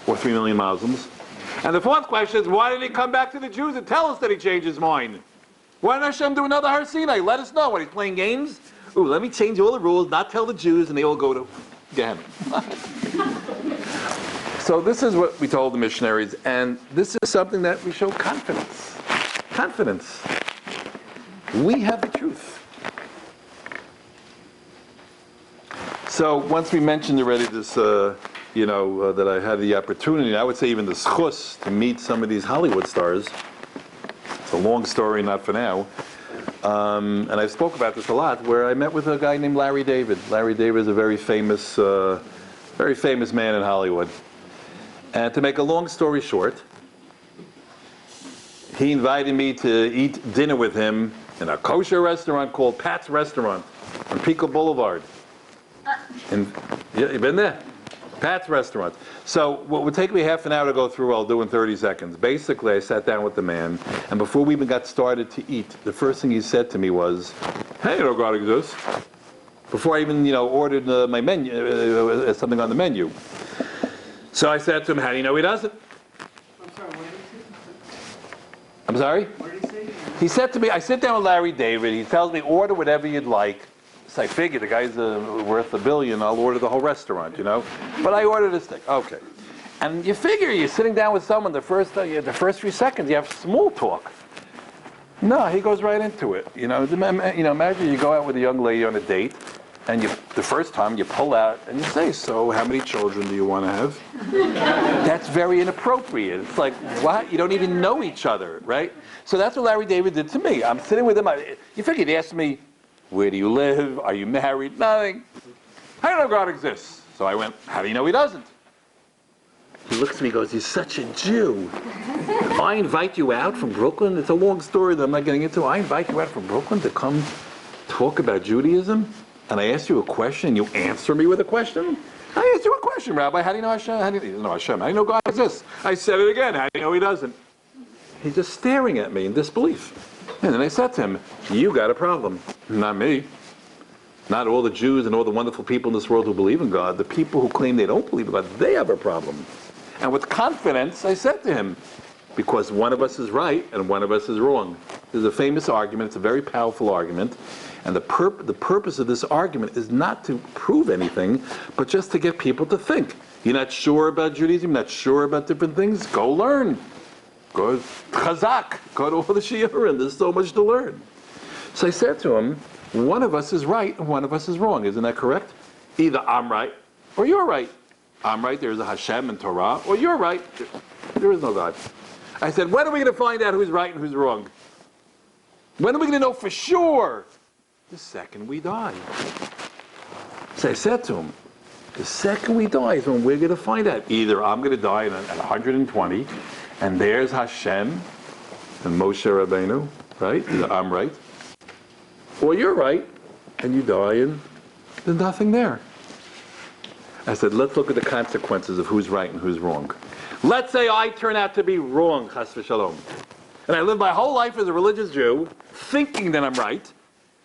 Or 3 million Muslims? And the 4th question is, why didn't he come back to the Jews and tell us that he changed his mind? Why didn't Hashem do another Har Sinai? Let us know. When he's playing games? Ooh, let me change all the rules, not tell the Jews, and they all go to Gehenna. So this is what we told the missionaries, and this is something that we show confidence. Confidence. We have the truth. So once we mentioned already this, that I had the opportunity, I would say even the schus, to meet some of these Hollywood stars. It's a long story, not for now. And I spoke about this a lot, where I met with a guy named Larry David. Larry David is a very famous man in Hollywood. And to make a long story short, he invited me to eat dinner with him in a kosher restaurant called Pat's Restaurant on Pico Boulevard. And you've been there? Pat's Restaurant. So what would take me half an hour to go through, I'll do in 30 seconds. Basically, I sat down with the man, and before we even got started to eat, the first thing he said to me was, "Hey, God exists." Before I even, ordered my menu, something on the menu. So I said to him, "How do you know he doesn't?" I'm sorry, what did he say? I'm sorry? What did he say? He said to me, I sit down with Larry David, he tells me, order whatever you'd like. So I figured the guy's worth $1 billion, I'll order the whole restaurant, But I ordered a steak. Okay. And you figure you're sitting down with someone, the first few seconds, you have small talk. No, he goes right into it. Imagine you go out with a young lady on a date, and the first time you pull out and you say, "So how many children do you want to have?" That's very inappropriate. It's like, what? You don't even know each other, right? So that's what Larry David did to me. I'm sitting with him. You figure he'd ask me, "Where do you live? Are you married?" Nothing. "How do you know God exists?" So I went, "How do you know he doesn't?" He looks at me and goes, "He's such a Jew. I invite you out from Brooklyn." It's a long story that I'm not getting into. I invite you out from Brooklyn to come talk about Judaism? And I ask you a question, and you answer me with a question? I asked you a question, Rabbi. How do you know Hashem? How do you know Hashem? How do you know God exists? I said it again. How do you know he doesn't? He's just staring at me in disbelief. And then I said to him, "You got a problem. Not me. Not all the Jews and all the wonderful people in this world who believe in God. The people who claim they don't believe in God, they have a problem." And with confidence, I said to him, because one of us is right and one of us is wrong. There's a famous argument. It's a very powerful argument. And the purpose of this argument is not to prove anything, but just to get people to think. You're not sure about Judaism, you're not sure about different things? Go learn. Go Chazaq. Go to all the shiurim. There's so much to learn. So I said to him, one of us is right and one of us is wrong. Isn't that correct? Either I'm right or you're right. I'm right, there's a Hashem and Torah, or you're right, there is no God. I said, when are we going to find out who's right and who's wrong? When are we going to know for sure? The second we die. So I said to him, the second we die is when we're going to find out. Either I'm going to die at 120, and there's Hashem and Moshe Rabbeinu, right? Either I'm right, or you're right, and you die, and there's nothing there. I said, let's look at the consequences of who's right and who's wrong. Let's say I turn out to be wrong, chas v'shalom. And I lived my whole life as a religious Jew, thinking that I'm right,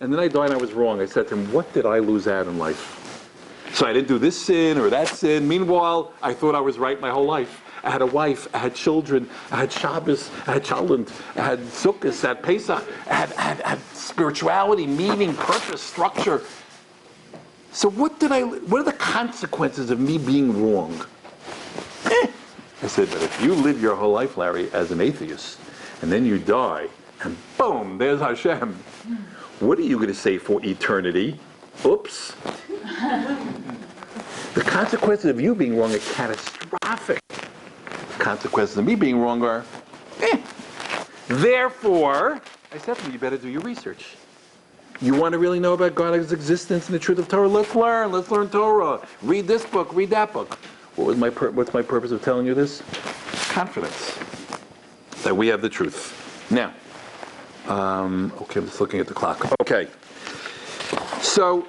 and then I died and I was wrong. I said to him, what did I lose out in life? So I didn't do this sin or that sin. Meanwhile, I thought I was right my whole life. I had a wife, I had children, I had Shabbos, I had Chalent, I had Sukkot, I had Pesach, I had spirituality, meaning, purpose, structure. So what are the consequences of me being wrong? I said, but if you live your whole life, Larry, as an atheist, and then you die, and boom, there's Hashem. What are you going to say for eternity? Oops. The consequences of you being wrong are catastrophic. The consequences of me being wrong are, Therefore, I said to him, you better do your research. You want to really know about God's existence and the truth of Torah? Let's learn Torah. Read this book, read that book. What's my purpose of telling you this? Confidence that we have the truth. Now, okay, I'm just looking at the clock. Okay, so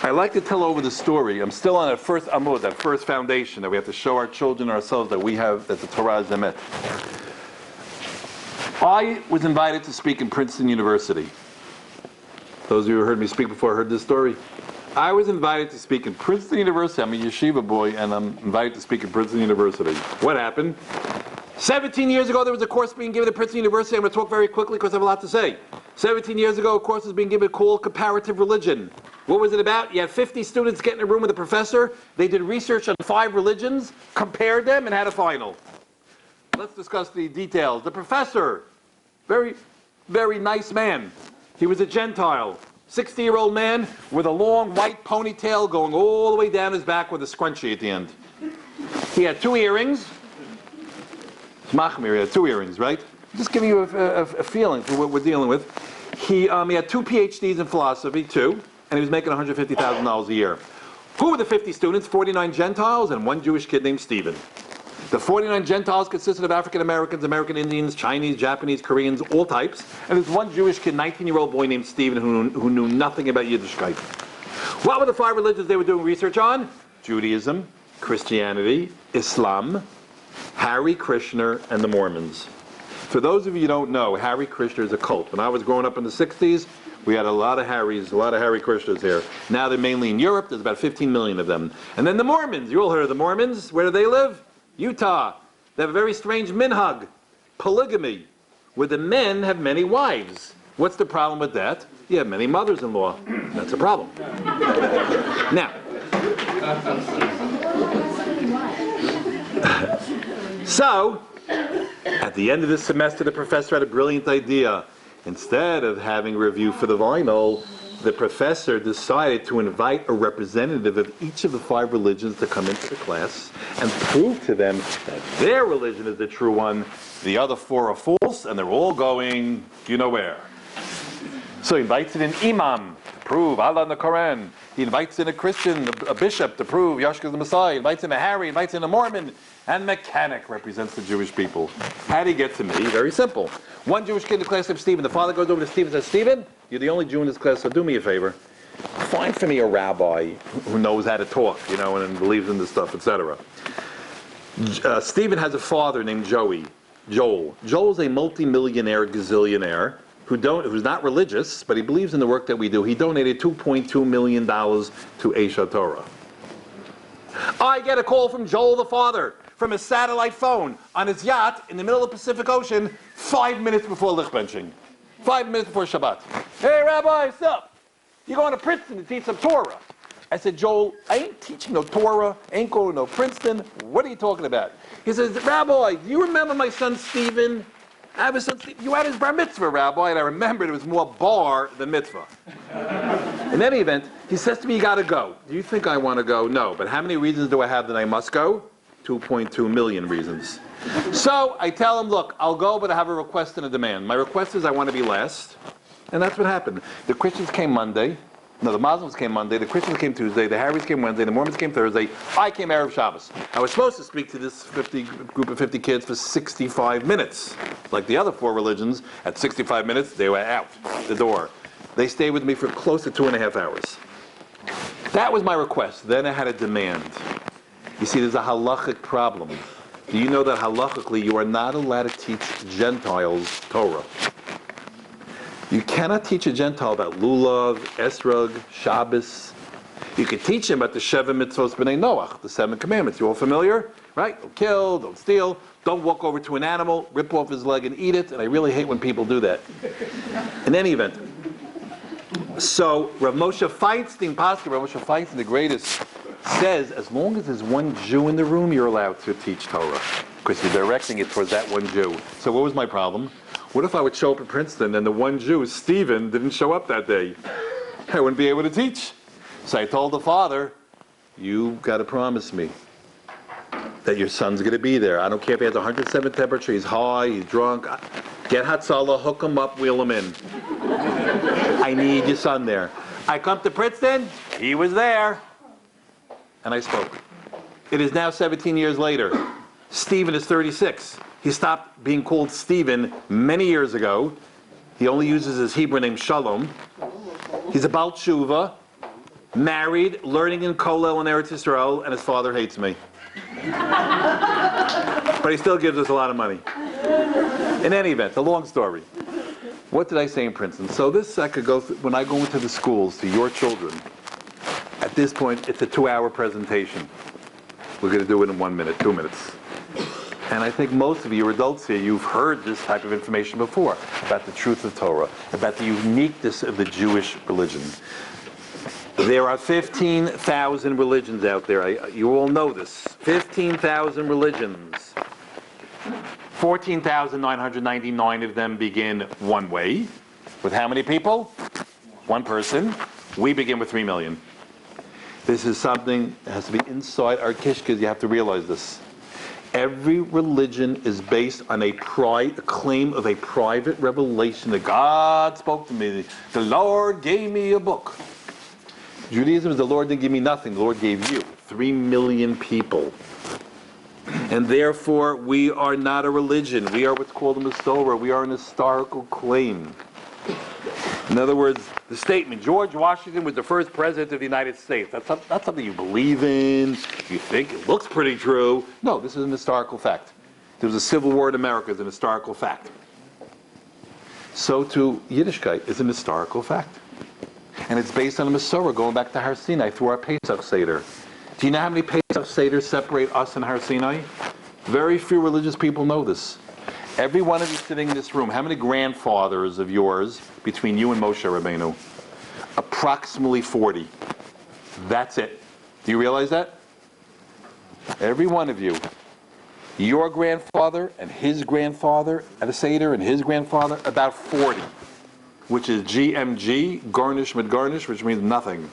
I like to tell over the story. I'm still on that first amud, that first foundation that we have to show our children and ourselves that we have, that the Torah is emet. I was invited to speak in Princeton University. Those of you who heard me speak before heard this story. I was invited to speak in Princeton University. I'm a yeshiva boy, and I'm invited to speak in Princeton University. What happened? 17 years ago, there was a course being given at Princeton University. I'm going to talk very quickly because I have a lot to say. 17 years ago, a course was being given called Comparative Religion. What was it about? You had 50 students get in a room with a professor. They did research on 5 religions, compared them, and had a final. Let's discuss the details. The professor, very, very nice man. He was a Gentile, 60-year-old man with a long white ponytail going all the way down his back with a scrunchie at the end. He had 2 earrings. Machmir, he had 2 earrings, right? Just giving you a feeling for what we're dealing with. He had 2 PhDs in philosophy, 2, and he was making $150,000 a year. Who were the 50 students? 49 Gentiles and 1 Jewish kid named Stephen. The 49 Gentiles consisted of African Americans, American Indians, Chinese, Japanese, Koreans, all types. And there's 1 Jewish kid, 19-year-old boy named Stephen, who knew nothing about Yiddishkeit. What were the 5 religions they were doing research on? Judaism, Christianity, Islam, Hare Krishna, and the Mormons. For those of you who don't know, Hare Krishna is a cult. When I was growing up in the 60s, we had a lot of Hare Krishnas here. Now they're mainly in Europe. There's about 15 million of them. And then the Mormons. You all heard of the Mormons. Where do they live? Utah. They have a very strange minhag, polygamy, where the men have many wives. What's the problem with that? You have many mothers-in-law. That's a problem. Now, so, at the end of this semester, the professor had a brilliant idea. Instead of having review for the vinyl, the professor decided to invite a representative of each of the 5 religions to come into the class and prove to them that their religion is the true one, the other 4 are false, and they're all going, you know where. So he invites in an imam to prove Allah in the Quran. He invites in a Christian, a bishop, to prove Yeshua is the Messiah. He invites in a Harry, he invites in a Mormon, and Mechanic represents the Jewish people. How did he get to me? Very simple. 1 Jewish kid in the class named Stephen. The father goes over to Stephen and says, Stephen, you're the only Jew in this class, so do me a favor. Find for me a rabbi who knows how to talk, and believes in this stuff, etc. Stephen has a father named Joel. Joel's a multi-millionaire gazillionaire who's not religious, but he believes in the work that we do. He donated $2.2 million to Aisha Torah. I get a call from Joel the father, from his satellite phone, on his yacht in the middle of the Pacific Ocean, 5 minutes before lichbenching. 5 minutes before Shabbat. Hey, Rabbi, what's up? You're going to Princeton to teach some Torah. I said, Joel, I ain't teaching no Torah, ain't going to no Princeton. What are you talking about? He says, Rabbi, do you remember my son Stephen? I have a son Stephen. You had his bar mitzvah, Rabbi, and I remembered it was more bar than mitzvah. In any event, he says to me, you got to go. Do you think I want to go? No. But how many reasons do I have that I must go? 2.2 million reasons. So I tell him, look, I'll go, but I have a request and a demand. My request is I want to be last. And that's what happened. The Christians came Monday. No, the Muslims came Monday. The Christians came Tuesday. The Harrys came Wednesday. The Mormons came Thursday. I came Erev Shabbos. I was supposed to speak to this group of 50 kids for 65 minutes. Like the other 4 religions, at 65 minutes, they were out the door. They stayed with me for close to 2.5 hours. That was my request. Then I had a demand. You see, there's a halachic problem. Do you know that halachically you are not allowed to teach Gentiles Torah? You cannot teach a Gentile about Lulav, Esrog, Shabbos. You can teach him about the Sheva Mitzvos B'nai Noach, the 7 commandments. You all familiar? Right? Don't kill, don't steal, don't walk over to an animal, rip off his leg and eat it. And I really hate when people do that. In any event, so Rav Moshe Feinstein, Rav Moshe Feinstein, the greatest, says as long as there's 1 Jew in the room, you're allowed to teach Torah. Because you're directing it towards that 1 Jew. So what was my problem? What if I would show up at Princeton and the 1 Jew, Stephen, didn't show up that day? I wouldn't be able to teach. So I told the father, you've got to promise me that your son's going to be there. I don't care if he has 107 temperature, he's high, he's drunk. Get Hatzalah, hook him up, wheel him in. I need your son there. I come to Princeton, he was there. And I spoke. It is now 17 years later. Stephen is 36. He stopped being called Stephen many years ago. He only uses his Hebrew name Shalom. He's a Baal Tshuva, married, learning in Kollel in Eretz Yisrael, and his father hates me. But he still gives us a lot of money. In any event, the long story. What did I say in Princeton? So this I could go through, when I go into the schools to your children. At this point, it's a 2-hour presentation. We're going to do it in 1 minute, 2 minutes. And I think most of you adults here, you've heard this type of information before, about the truth of Torah, about the uniqueness of the Jewish religion. There are 15,000 religions out there. You all know this. 15,000 religions. 14,999 of them begin one way. With how many people? One person. We begin with 3 million. This is something that has to be inside our kishkas. You have to realize this. Every religion is based on a claim of a private revelation that God spoke to me. The Lord gave me a book. Judaism is the Lord didn't give me nothing. The Lord gave you. 3 million people. And therefore, we are not a religion. We are what's called a Masorah. We are an historical claim. In other words, the statement, George Washington was the first president of the United States. That's not something you believe in, you think it looks pretty true. No, this is an historical fact. There was a civil war in America, it's an historical fact. So too, Yiddishkeit is an historical fact. And it's based on a Masorah going back to Har Sinai through our Pesach Seder. Do you know how many Pesach Seders separate us and Har Sinai? Very few religious people know this. Every one of you sitting in this room, how many grandfathers of yours between you and Moshe Rabbeinu? Approximately 40. That's it. Do you realize that? Every one of you. Your grandfather and his grandfather at a Seder and his grandfather, about 40. Which is GMG, garnish with garnish, which means nothing.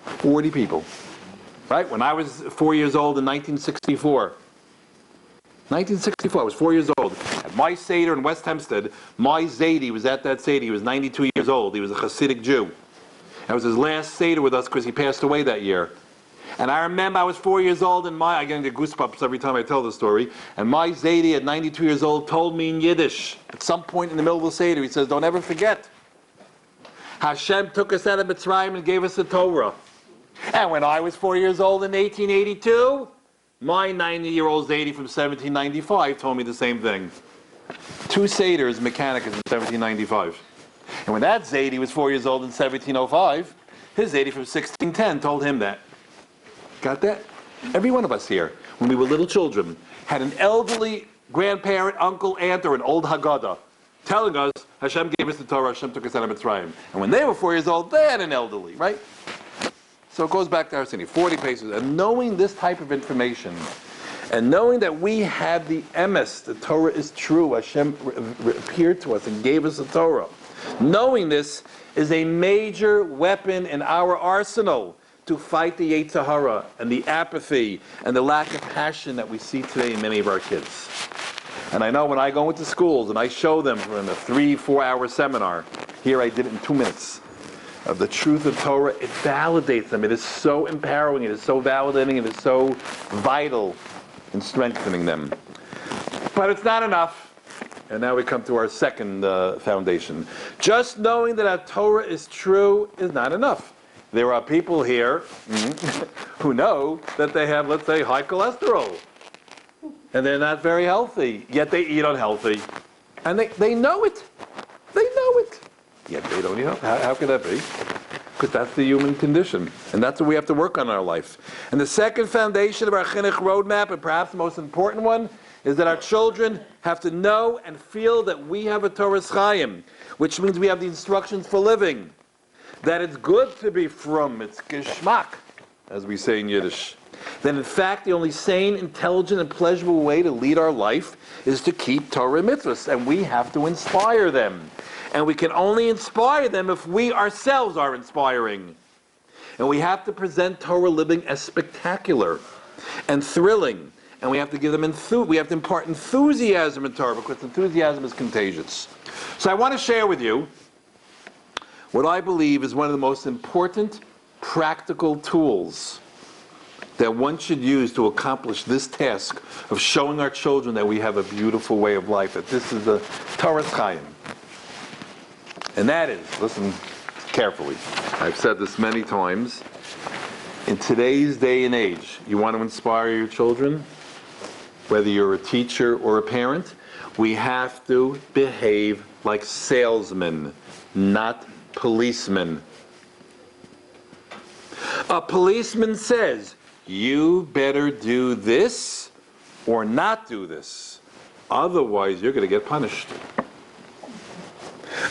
40 people. Right? When I was 4 years old in 1964, I was 4 years old. At my Seder in West Hempstead, my Zaidi was at that Seder. He was 92 years old. He was a Hasidic Jew. That was his last Seder with us because he passed away that year. And I remember I was 4 years old and I get goosebumps every time I tell the story. And my Zaidi at 92 years old told me in Yiddish, at some point in the middle of the Seder, he says, don't ever forget. Hashem took us out of Mitzrayim and gave us the Torah. And when I was 4 years old in 1882, my 90-year-old Zaidi from 1795 told me the same thing. 2 Seders Mechanic is in 1795. And when that Zaidi was 4 years old in 1705, his Zaidi from 1610 told him that. Got that? Every one of us here, when we were little children, had an elderly grandparent, uncle, aunt, or an old Haggadah telling us, Hashem gave us the Torah, Hashem took us out of Mitzrayim. And when they were 4 years old, they had an elderly, right? So it goes back to our city, 40 paces. And knowing this type of information, and knowing that we have the emes, the Torah is true, Hashem appeared to us and gave us the Torah. Knowing this is a major weapon in our arsenal to fight the Yetzer Hara and the apathy and the lack of passion that we see today in many of our kids. And I know when I go into schools and I show them in a 3-4 hour seminar, here I did it in 2 minutes, of the truth of Torah, it validates them. It is so empowering, it is so validating, it is so vital in strengthening them. But it's not enough. And now we come to our second foundation. Just knowing that our Torah is true is not enough. There are people here who know that they have, let's say, high cholesterol. And they're not very healthy, yet they eat unhealthy. And they know it. They know it. Yet they don't eat healthy. How could that be? Because that's the human condition. And that's what we have to work on in our life. And the second foundation of our chinuch roadmap, and perhaps the most important one, is that our children have to know and feel that we have a Torah's Chaim, which means we have the instructions for living. That it's good to be frum, it's geschmack, as we say in Yiddish. That in fact the only sane, intelligent, and pleasurable way to lead our life is to keep Torah mitzvahs, and we have to inspire them. And we can only inspire them if we ourselves are inspiring. And we have to present Torah living as spectacular and thrilling. And we have to give them we have to impart enthusiasm in Torah, because enthusiasm is contagious. So I want to share with you what I believe is one of the most important practical tools that one should use to accomplish this task of showing our children that we have a beautiful way of life, that this is the Torah's Chaim. And that is, listen carefully, I've said this many times, in today's day and age, you want to inspire your children, whether you're a teacher or a parent, we have to behave like salesmen, not policemen. A policeman says, you better do this or not do this. Otherwise, you're going to get punished.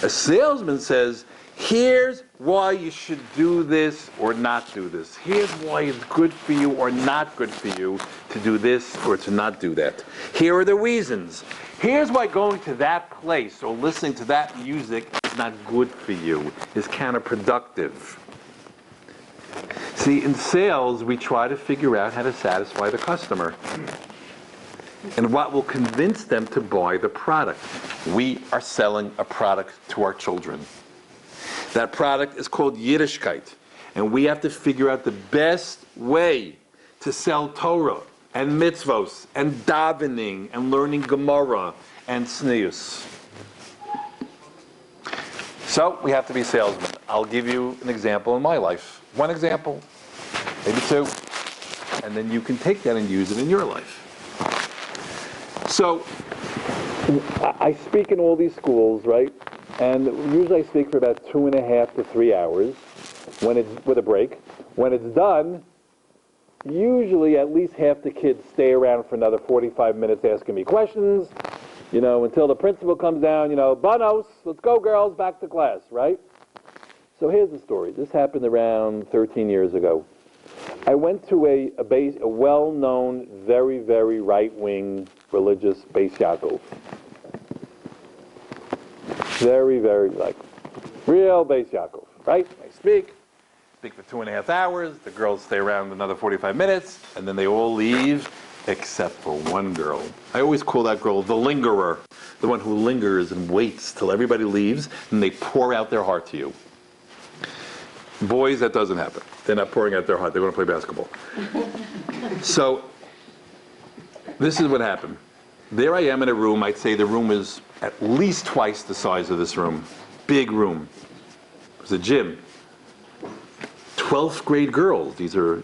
A salesman says, Here's why you should do this or not do this. Here's why it's good for you or not good for you to do this or to not do that. Here are the reasons. Here's why going to that place or listening to that music is not good for you, is counterproductive. See, in sales, we try to figure out how to satisfy the customer and what will convince them to buy the product. We are selling a product to our children. That product is called Yiddishkeit, and we have to figure out the best way to sell Torah and mitzvos and davening and learning Gemara and tznius. So we have to be salesmen. I'll give you an example in my life. One example, maybe two, and then you can take that and use it in your life. So I speak in all these schools, right? And usually I speak for about 2.5 to 3 hours when it's with a break. When it's done, usually at least half the kids stay around for another 45 minutes asking me questions, until the principal comes down, Banos, let's go girls, back to class, right? So here's the story. This happened around 13 years ago. I went to a well-known, very, very right-wing religious Beis Yaakov. Very, very, real Beis Yaakov, right? I speak for 2.5 hours, the girls stay around another 45 minutes, and then they all leave, except for one girl. I always call that girl the lingerer, the one who lingers and waits till everybody leaves, and they pour out their heart to you. Boys, that doesn't happen. They're not pouring out their heart, they want to play basketball. So, this is what happened. There I am in a room, I'd say the room is at least twice the size of this room. Big room. It was a gym. 12th grade girls, these are,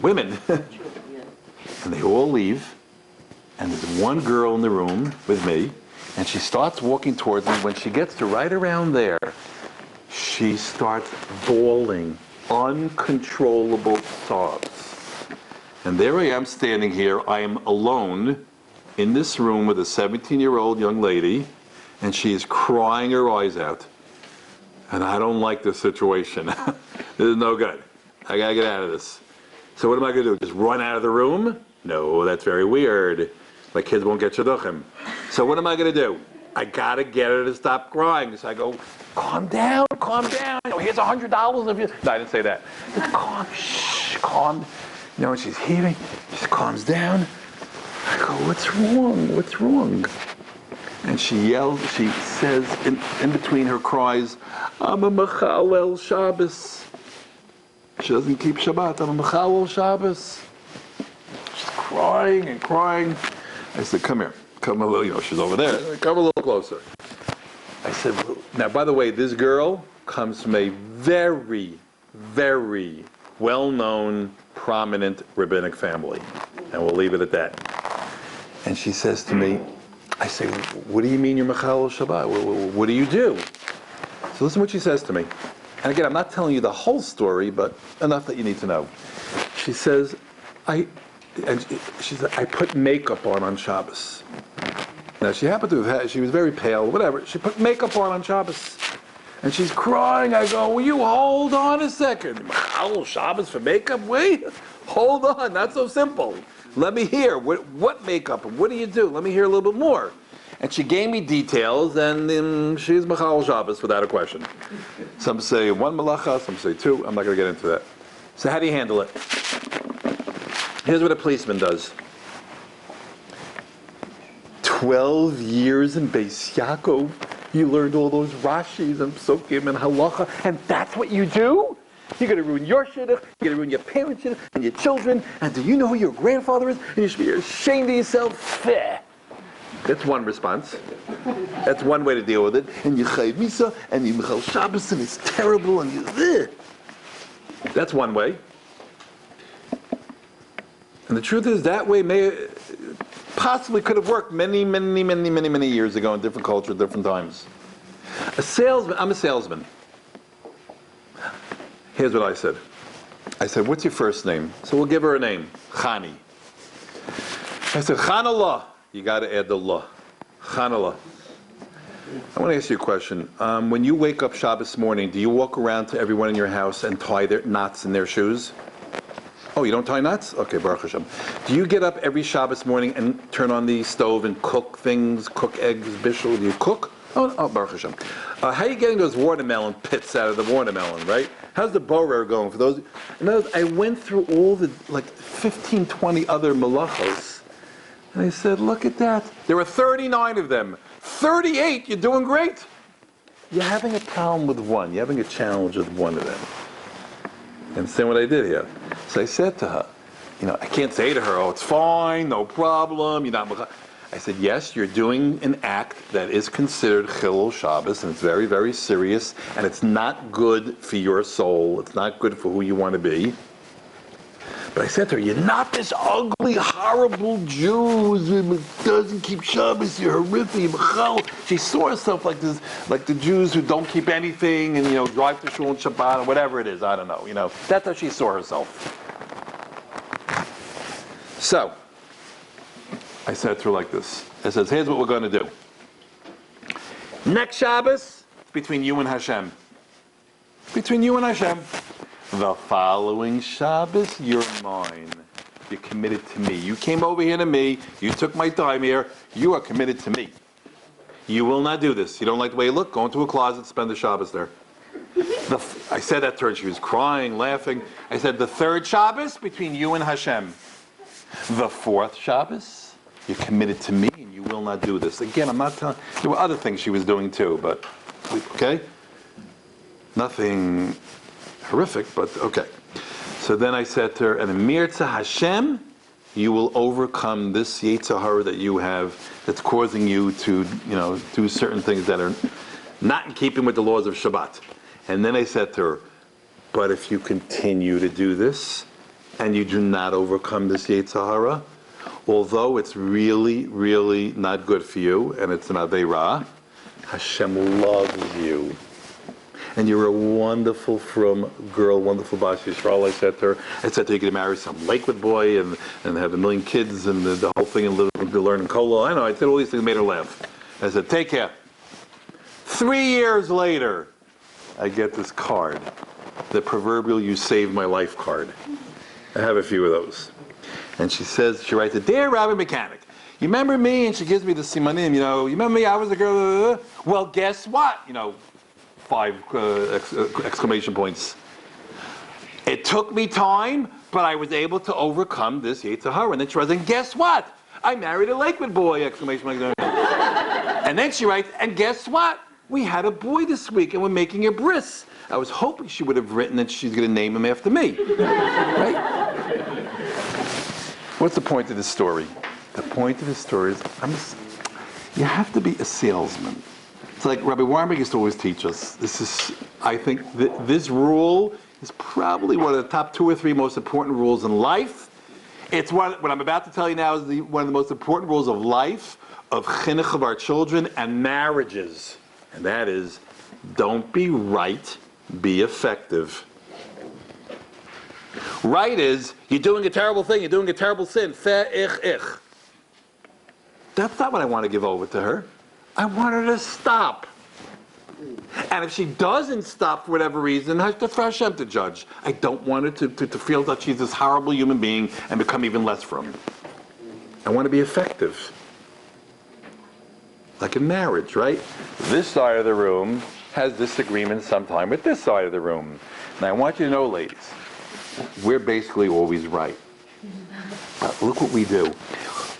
women. And they all leave, and there's one girl in the room with me, and she starts walking towards me. When she gets to right around there, she starts bawling, uncontrollable sobs. And there I am standing here, I am alone in this room with a 17-year-old young lady, and she is crying her eyes out. And I don't like this situation. This is no good. I gotta get out of this. So what am I gonna do? Just run out of the room? No, that's very weird. My kids won't get shidduchim. So what am I gonna do? I gotta get her to stop crying. So I go, calm down. Here's $100 if you. No, I didn't say that. Just calm. And she's heaving. She calms down. I go, what's wrong? And she yells, she says in between her cries, I'm a Mechalel Shabbos. She doesn't keep Shabbat, I'm a Mechalel Shabbos. She's crying and crying. I said, come here, come a little, she's over there, come a little closer. I said, now by the way, this girl comes from a very, very well-known, prominent rabbinic family. And we'll leave it at that. And she says to me, I say, what do you mean you're Mechalel Shabbat? What do you do? So listen to what she says to me. And again, I'm not telling you the whole story, but enough that you need to know. She says, I put makeup on Shabbos. Now she happened to have she was very pale, whatever. She put makeup on Shabbos. And she's crying. I go, will you hold on a second? Mechalel Shabbos for makeup? Wait, hold on, not so simple. Let me hear, what makeup, and what do you do? Let me hear a little bit more. And she gave me details, and she's Mechalel Shabbos without a question. Some say one malacha, some say two. I'm not going to get into that. So how do you handle it? Here's what a policeman does. 12 years in Beis Yaakov, you learned all those Rashis and Psukim and Halacha, and that's what you do? You're going to ruin your shidduch, you're going to ruin your parents' shidduch, and your children, and do you know who your grandfather is? And you should be ashamed of yourself. Fair. That's one response. That's one way to deal with it. And you chayv misa, and you Mechalel Shabbos, and it's terrible, and you. That's one way. And the truth is, that way possibly could have worked many years ago in different cultures, different times. I'm a salesman. Here's what I said. I said, what's your first name? So we'll give her a name, Chani. I said, Chanallah. You got to add the la. Chanallah. I want to ask you a question. When you wake up Shabbos morning, do you walk around to everyone in your house and tie their knots in their shoes? Oh, you don't tie knots? Okay, Baruch Hashem. Do you get up every Shabbos morning and turn on the stove and cook things, cook eggs, bishul? Do you cook? Oh, Baruch Hashem. How are you getting those watermelon pits out of the watermelon, right? How's the borer going for those? In other words, I went through all the, 15, 20 other malachos, and I said, look at that. There were 39 of them. 38, you're doing great. You're having a problem with one. You're having a challenge with one of them. Understand what I did here? So I said to her, I can't say to her, oh, it's fine, no problem, you're not... I said, yes, you're doing an act that is considered Chilul Shabbos, and it's very, very serious, and it's not good for your soul. It's not good for who you want to be. But I said to her, you're not this ugly, horrible Jew who doesn't keep Shabbos, you're horrific. She saw herself like this, like the Jews who don't keep anything and, drive to shul on Shabbat or whatever it is, I don't know. That's how she saw herself. So, I said to her like this. I said, here's what we're going to do. Next Shabbos, it's between you and Hashem. Between you and Hashem. The following Shabbos, you're mine. You're committed to me. You came over here to me. You took my time here. You are committed to me. You will not do this. You don't like the way you look? Go into a closet, spend the Shabbos there. I said that to her. She was crying, laughing. I said, the third Shabbos, between you and Hashem. The fourth Shabbos, you're committed to me, and you will not do this. Again, I'm not telling... There were other things she was doing too, but... Okay? Nothing horrific, but okay. So then I said to her, and Mirza Hashem, you will overcome this Yetzer Hara that you have that's causing you to, do certain things that are not in keeping with the laws of Shabbat. And then I said to her, but if you continue to do this, and you do not overcome this Yetzer Hara, although it's really, really not good for you, and it's an Aveirah, Hashem loves you. And you're a wonderful, from girl, wonderful Bas Yisrael, I said to her. I said to her, you could marry some Lakewood boy and have a million kids and the whole thing and learn in Kola. I know, I said all these things, made her laugh. I said, take care. 3 years later, I get this card, the proverbial "you saved my life" card. I have a few of those. And she writes, Dear Rabbi Mechanic, you remember me? And she gives me the simanim, you remember me? I was a girl. Well, guess what? 5 exclamation points. It took me time, but I was able to overcome this Yetzer Hara. And then she writes, and guess what? I married a Lakewood boy! Exclamation point. And then she writes, and guess what? We had a boy this week, and we're making a bris. I was hoping she would have written that she's going to name him after me. Right? What's the point of this story? The point of the story is, you have to be a salesman. It's like Rabbi Weinberg used to always teach us. I think this rule is probably one of the top 2 or 3 most important rules in life. It's what I'm about to tell you now is one of the most important rules of life, of chinuch of our children and marriages. And that is, don't be right, be effective. Right is, you're doing a terrible thing, you're doing a terrible sin. Fe'ich. That's not what I want to give over to her. I want her to stop. And if she doesn't stop for whatever reason, that's for Hashem to judge. I don't want her to feel that she's this horrible human being and become even less from her. I want to be effective. Like in marriage, right? This side of the room has disagreement sometime with this side of the room. And I want you to know, ladies, we're basically always right. But look what we do.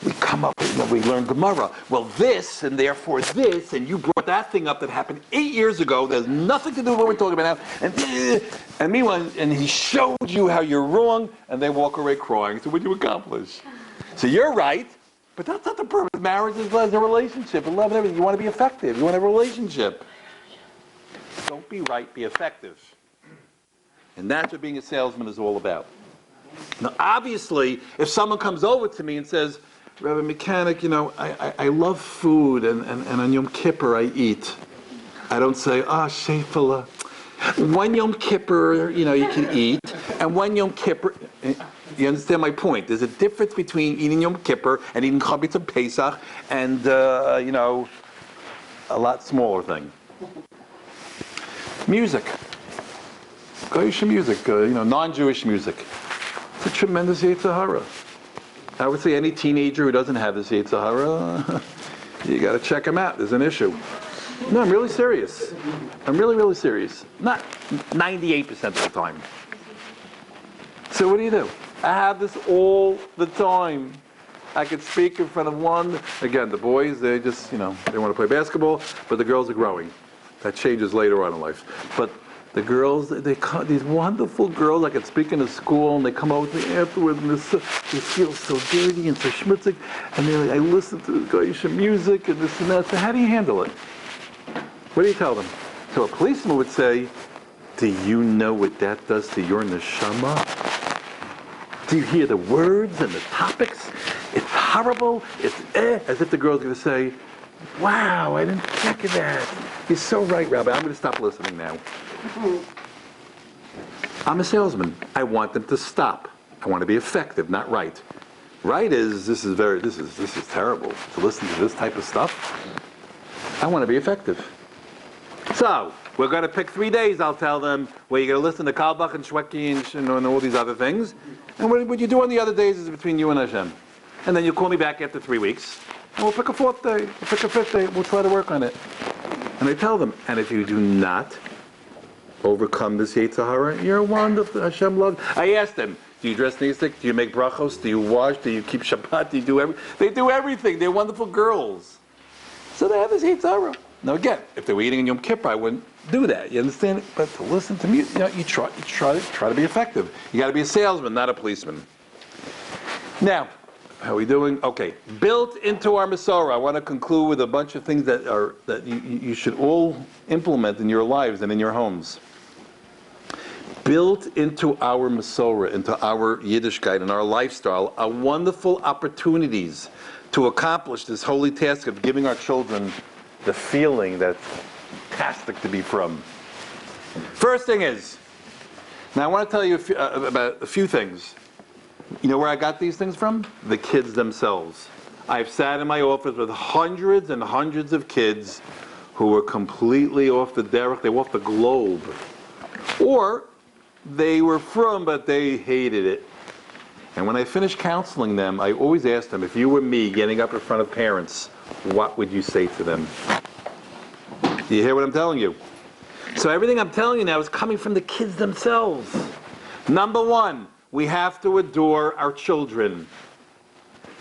We come up, we learn Gemara. Well, this, and therefore this, and you brought that thing up that happened 8 years ago. There's nothing to do with what we're talking about now. And meanwhile, and he showed you how you're wrong, and they walk away crying. So what do you accomplish? So you're right, but that's not the purpose. Marriage is a relationship, love and everything. You want to be effective. You want to have a relationship. Don't be right, be effective. And that's what being a salesman is all about. Now, obviously, if someone comes over to me and says, Rabbi Mechanic, I love food, and on Yom Kippur I eat. I don't say, Shefala. One Yom Kippur, you can eat, and one Yom Kippur, you understand my point? There's a difference between eating Yom Kippur and eating Chametz and Pesach, and, a lot smaller thing. Music. Goyish music, non-Jewish music. It's a tremendous Yetzer Hara. I would say any teenager who doesn't have this Yetzer Hara, you got to check him out. There's an issue. No, I'm really serious. I'm really, really serious. Not 98% of the time. So what do? I have this all the time. I could speak in front of one. Again, the boys, they just, they want to play basketball, but the girls are growing. That changes later on in life. But the girls, these wonderful girls, I could speak in a school, and they come out with me afterwards, and they feel so dirty and so schmutzig, and they're like, I listen to this Goyish music and this and that. So how do you handle it? What do you tell them? So a policeman would say, do you know what that does to your neshama? Do you hear the words and the topics? It's horrible. It's as if the girl's going to say, wow, I didn't think of that. You're so right, Rabbi. I'm going to stop listening now. I'm a salesman. I want them to stop. I want to be effective, not right. Right is, this is terrible to listen to this type of stuff. I want to be effective. So, we're going to pick 3 days, I'll tell them, where you're going to listen to Kalbach and Shweki and all these other things. And what you do on the other days is between you and Hashem. And then you call me back after 3 weeks, and we'll pick a 4th day, we'll pick a 5th day, we'll try to work on it. And I tell them, and if you do not overcome this Yetzer Hara, you're wonderful, Hashem loves. I ask them, do you dress nisik? Do you make brachos? Do you wash? Do you keep Shabbat? Do you do everything? They do everything. They're wonderful girls. So they have this Yetzer Hara. Now again, if they were eating in Yom Kippur, I wouldn't do that. You understand? But to listen to music, you try to be effective. You got to be a salesman, not a policeman. Now, how are we doing? Okay, built into our Masorah. I want to conclude with a bunch of things that you should all implement in your lives and in your homes. Built into our Masorah, into our Yiddishkeit and our lifestyle, are wonderful opportunities to accomplish this holy task of giving our children the feeling that's fantastic to be from. First thing is, now I want to tell you about a few things. You know where I got these things from? The kids themselves. I've sat in my office with hundreds and hundreds of kids who were completely off the derech, they were off the globe. Or they were from, but they hated it. And when I finished counseling them, I always asked them, if you were me getting up in front of parents, what would you say to them? Do you hear what I'm telling you? So everything I'm telling you now is coming from the kids themselves. Number one, we have to adore our children.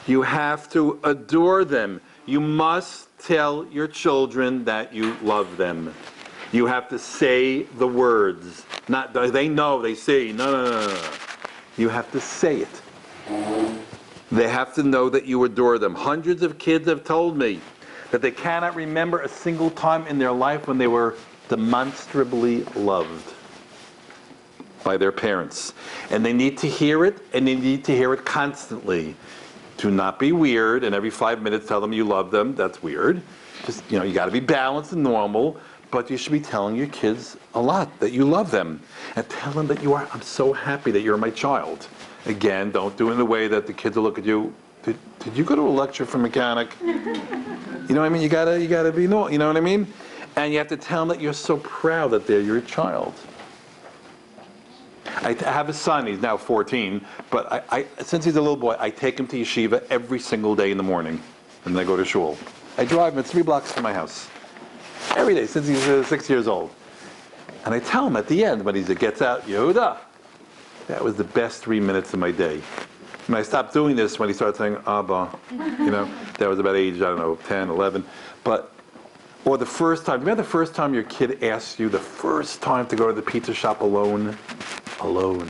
You have to adore them. You must tell your children that you love them. You have to say the words. Not they know, they say. No. You have to say it. They have to know that you adore them. Hundreds of kids have told me that they cannot remember a single time in their life when they were demonstrably loved by their parents. And they need to hear it, and they need to hear it constantly. Do not be weird, and every 5 minutes tell them you love them. That's weird. Just, you got to be balanced and normal, but you should be telling your kids a lot that you love them. And tell them that I'm so happy that you're my child. Again, don't do it in a way that the kids will look at you. Did you go to a lecture from Mechanic? You know what I mean? You gotta be normal. You know what I mean? And you have to tell them that you're so proud that they're your child. I have a son. He's now 14, but since he's a little boy, I take him to yeshiva every single day in the morning, and then I go to shul. I drive him. It's 3 blocks from my house every day since he's 6 years old. And I tell him at the end when he gets out, Yehuda, that was the best 3 minutes of my day. And I stopped doing this when he started saying, Abba, that was about age, 10, 11. Or the first time, remember the first time your kid asked you the first time to go to the pizza shop alone? Alone.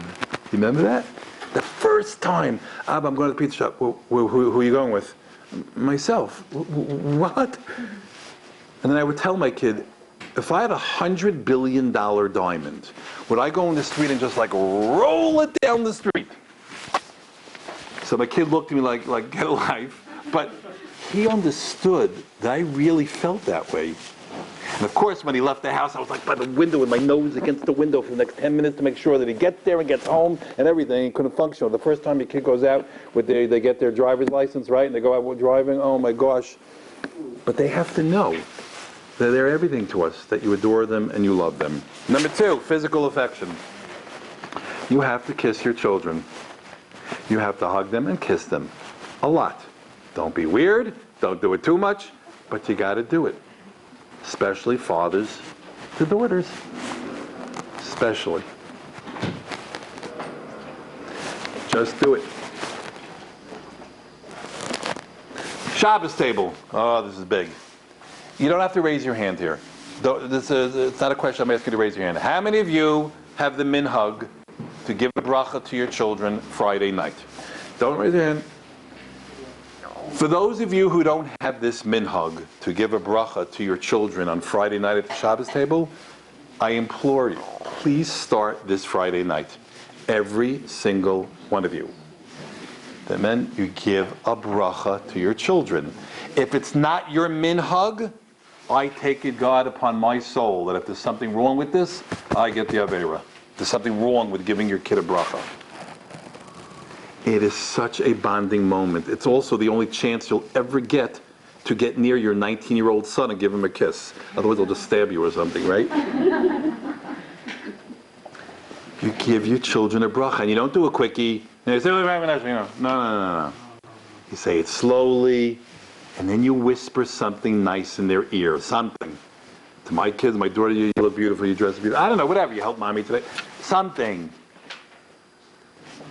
You remember that? The first time, Abba, I'm going to the pizza shop. Who are you going with? Myself. What? And then I would tell my kid, if I had $100 billion diamond, would I go in the street and just roll it down the street? So my kid looked at me like get a life, but he understood that I really felt that way. And of course, when he left the house, I was by the window with my nose against the window for the next 10 minutes to make sure that he gets there and gets home and everything. He couldn't function. The first time your kid goes out, they get their driver's license, right, and they go out driving, oh my gosh. But they have to know They're everything to us, that you adore them and you love them. Number 2, physical affection. You have to kiss your children. You have to hug them and kiss them a lot. Don't be weird, don't do it too much, but you got to do it. Especially fathers to daughters. Especially. Just do it. Shabbos table. Oh, this is big. You don't have to raise your hand here. It's not a question I'm asking you to raise your hand. How many of you have the minhag to give a bracha to your children Friday night? Don't raise your hand. For those of you who don't have this minhag to give a bracha to your children on Friday night at the Shabbos table, I implore you, please start this Friday night. Every single one of you. That meant you give a bracha to your children. If it's not your minhag, I take it, God, upon my soul, that if there's something wrong with this, I get the Aveira. There's something wrong with giving your kid a bracha. It is such a bonding moment. It's also the only chance you'll ever get to get near your 19-year-old son and give him a kiss. Otherwise, they'll just stab you or something, right? You give your children a bracha, and you don't do a quickie. You say, no. You say it slowly, and then you whisper something nice in their ear, something. To my kids, my daughter, you look beautiful, you dress beautiful. I don't know, whatever, you help mommy today. Something.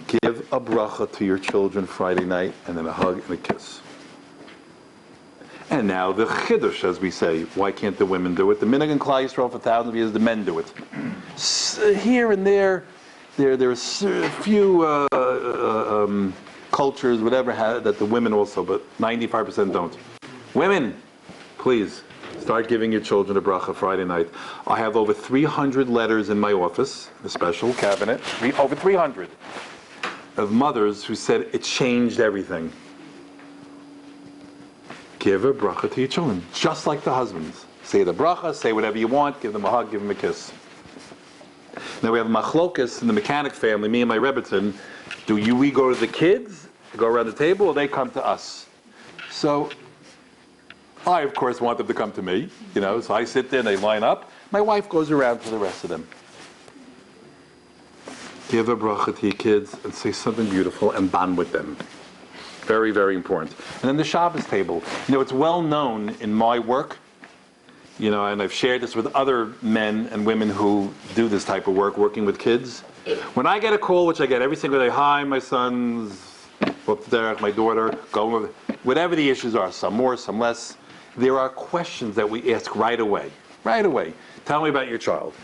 Give a bracha to your children Friday night, and then a hug and a kiss. And now the chiddush, as we say. Why can't the women do it? The minhag in Klal Yisrael for thousands of years, the men do it. Here and there's a few cultures, whatever, that the women also, but 95% don't. Women, please, start giving your children a bracha Friday night. I have over 300 letters in my office, the special cabinet, over 300, of mothers who said it changed everything. Give a bracha to your children, just like the husbands. Say the bracha, say whatever you want, give them a hug, give them a kiss. Now we have machlokas in the Mechanic family, me and my Rebbetzin. We go to the kids, go around the table, or they come to us? So I, of course, want them to come to me, so I sit there and they line up. My wife goes around to the rest of them. Give a bracha to your kids and say something beautiful and bond with them. Very, very important. And then the Shabbos table. It's well known in my work, and I've shared this with other men and women who do this type of work, working with kids. When I get a call, which I get every single day, hi, my son's, my daughter, whatever the issues are, some more, some less, there are questions that we ask right away. Right away. Tell me about your child.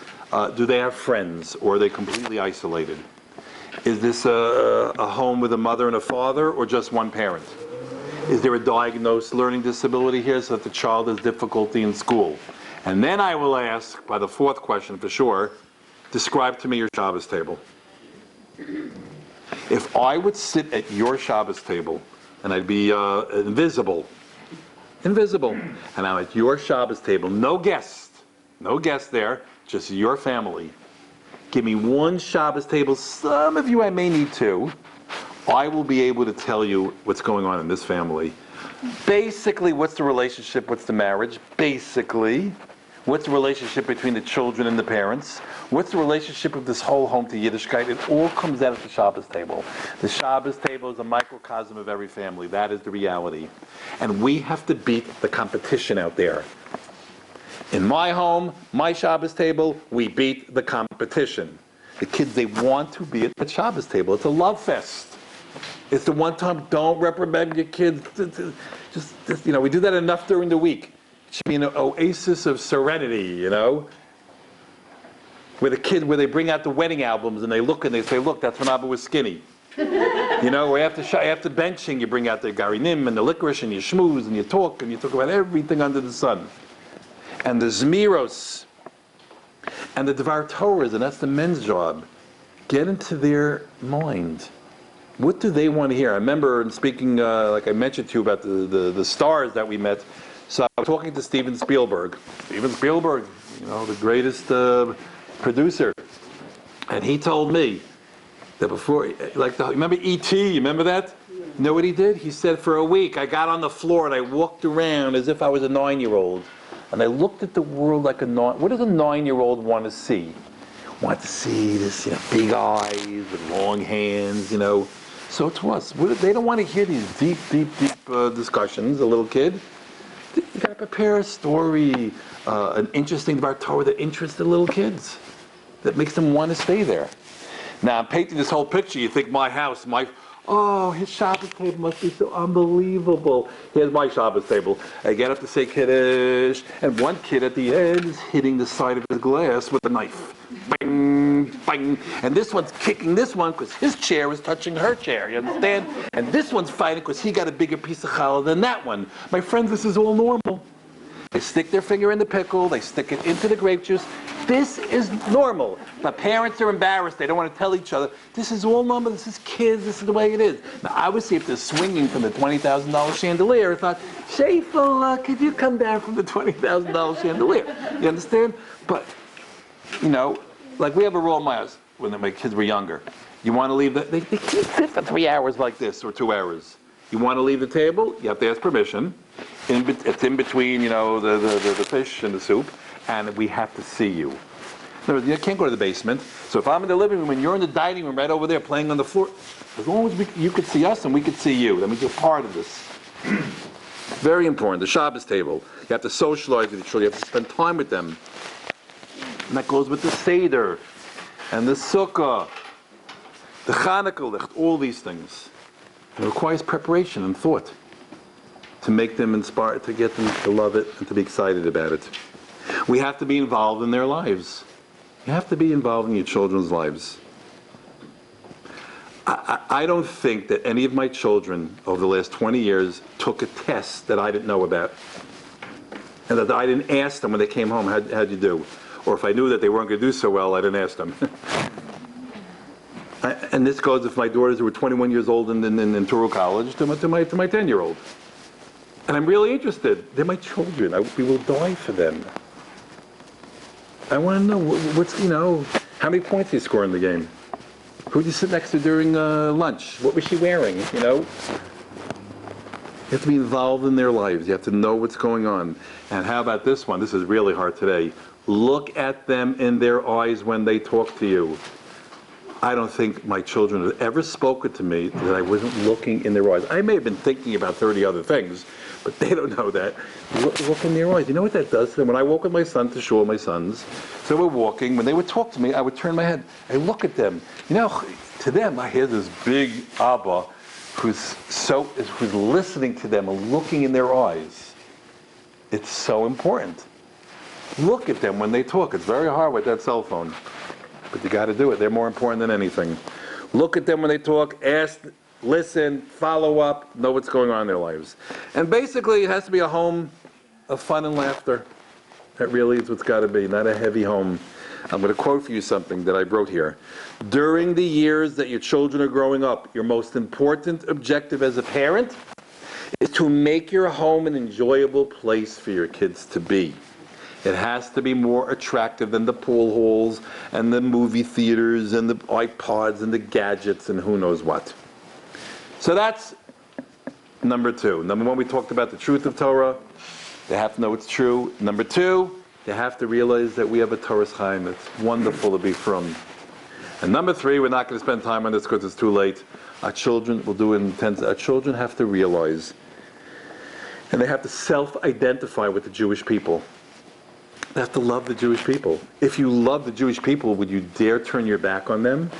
Do they have friends, or are they completely isolated? Is this a home with a mother and a father, or just one parent? Is there a diagnosed learning disability here so that the child has difficulty in school? And then I will ask, by the fourth question for sure, describe to me your Shabbos table. If I would sit at your Shabbos table, and I'd be invisible, and I'm at your Shabbos table, no guest there, just your family. Give me one Shabbos table, some of you I may need two. I will be able to tell you what's going on in this family. Basically, what's the relationship, what's the marriage? Basically, what's the relationship between the children and the parents? What's the relationship of this whole home to Yiddishkeit? It all comes out at the Shabbos table. The Shabbos table is a microcosm of every family. That is the reality. And we have to beat the competition out there. In my home, my Shabbos table, we beat the competition. The kids, they want to be at the Shabbos table. It's a love fest. It's the one time, don't reprimand your kids. Just we do that enough during the week. It should be an oasis of serenity, where they bring out the wedding albums and they look and they say, look, that's when Abba was skinny. Or after benching, you bring out the garinim and the licorice and you schmooze and you talk about everything under the sun. And the Zmiros, and the Dvar Torahs, and that's the men's job. Get into their mind. What do they want to hear? I remember in speaking, like I mentioned to you about the stars that we met. So I was talking to Steven Spielberg. The greatest producer. And he told me that before, remember E.T., you remember that? You know what he did? He said, for a week, I got on the floor and I walked around as if I was a 9-year-old. And I looked at the world like what does a 9-year-old want to see? Want to see this, big eyes and long hands, So to us, they don't want to hear these deep discussions, a little kid. You got to prepare a story, an interesting about Torah that interests the little kids, that makes them want to stay there. Now, I'm painting this whole picture. You think my house, his Shabbos table must be so unbelievable. Here's my Shabbos table. I get up to say Kiddush, and one kid at the end is hitting the side of his glass with a knife. Bang, bang. And this one's kicking this one because his chair is touching her chair, you understand? And this one's fighting because he got a bigger piece of challah than that one. My friends, this is all normal. They stick their finger in the pickle, they stick it into the grape juice. This is normal. But parents are embarrassed, they don't want to tell each other, this is all normal, this is kids, this is the way it is. Now obviously if they're swinging from the $20,000 chandelier, I thought, Shafel, could you come down from the $20,000 chandelier? You understand? But, like we have a rule in my house when my kids were younger. You want to leave they can't sit for 3 hours like this or 2 hours. You want to leave the table, you have to ask permission. It's in between, the fish and the soup, and we have to see you. In other words, you can't go to the basement. So if I'm in the living room and you're in the dining room right over there playing on the floor, as long as you could see us and we could see you, that means you're part of this. Very important. The Shabbos table. You have to socialize with each other. You have to spend time with them. And that goes with the Seder and the Sukkah, the Chanukah, all these things. It requires preparation and thought to make them inspired, to get them to love it and to be excited about it. We have to be involved in their lives. You have to be involved in your children's lives. I don't think that any of my children over the last 20 years took a test that I didn't know about. And that I didn't ask them when they came home, how'd you do? Or if I knew that they weren't going to do so well, I didn't ask them. And this goes if my daughters who were 21 years old in Torah college to my 10-year-old. And I'm really interested. They're my children. We will die for them. I want to know how many points did he score in the game? Who did you sit next to during lunch? What was she wearing? You have to be involved in their lives. You have to know what's going on. And how about this one? This is really hard today. Look at them in their eyes when they talk to you. I don't think my children have ever spoken to me that I wasn't looking in their eyes. I may have been thinking about 30 other things, but they don't know that. Look in their eyes. You know what that does to them? When I walk with my son to shul, my sons, so we're walking, when they would talk to me, I would turn my head. I look at them. To them, I hear this big Abba who's listening to them and looking in their eyes. It's so important. Look at them when they talk. It's very hard with that cell phone. But you got to do it. They're more important than anything. Look at them when they talk, ask, listen, follow up, know what's going on in their lives. And basically, it has to be a home of fun and laughter. That really is what's got to be, not a heavy home. I'm going to quote for you something that I wrote here. During the years that your children are growing up, your most important objective as a parent is to make your home an enjoyable place for your kids to be. It has to be more attractive than the pool halls and the movie theaters and the iPods and the gadgets and who knows what. So that's number 2. Number 1, we talked about the truth of Torah. They have to know it's true. Number 2, they have to realize that we have a Torah's Chaim. It's wonderful to be from. And number 3, we're not going to spend time on this because it's too late. Our children will do it in 10. Our children have to realize, and they have to self-identify with the Jewish people. They have to love the Jewish people. If you love the Jewish people, would you dare turn your back on them?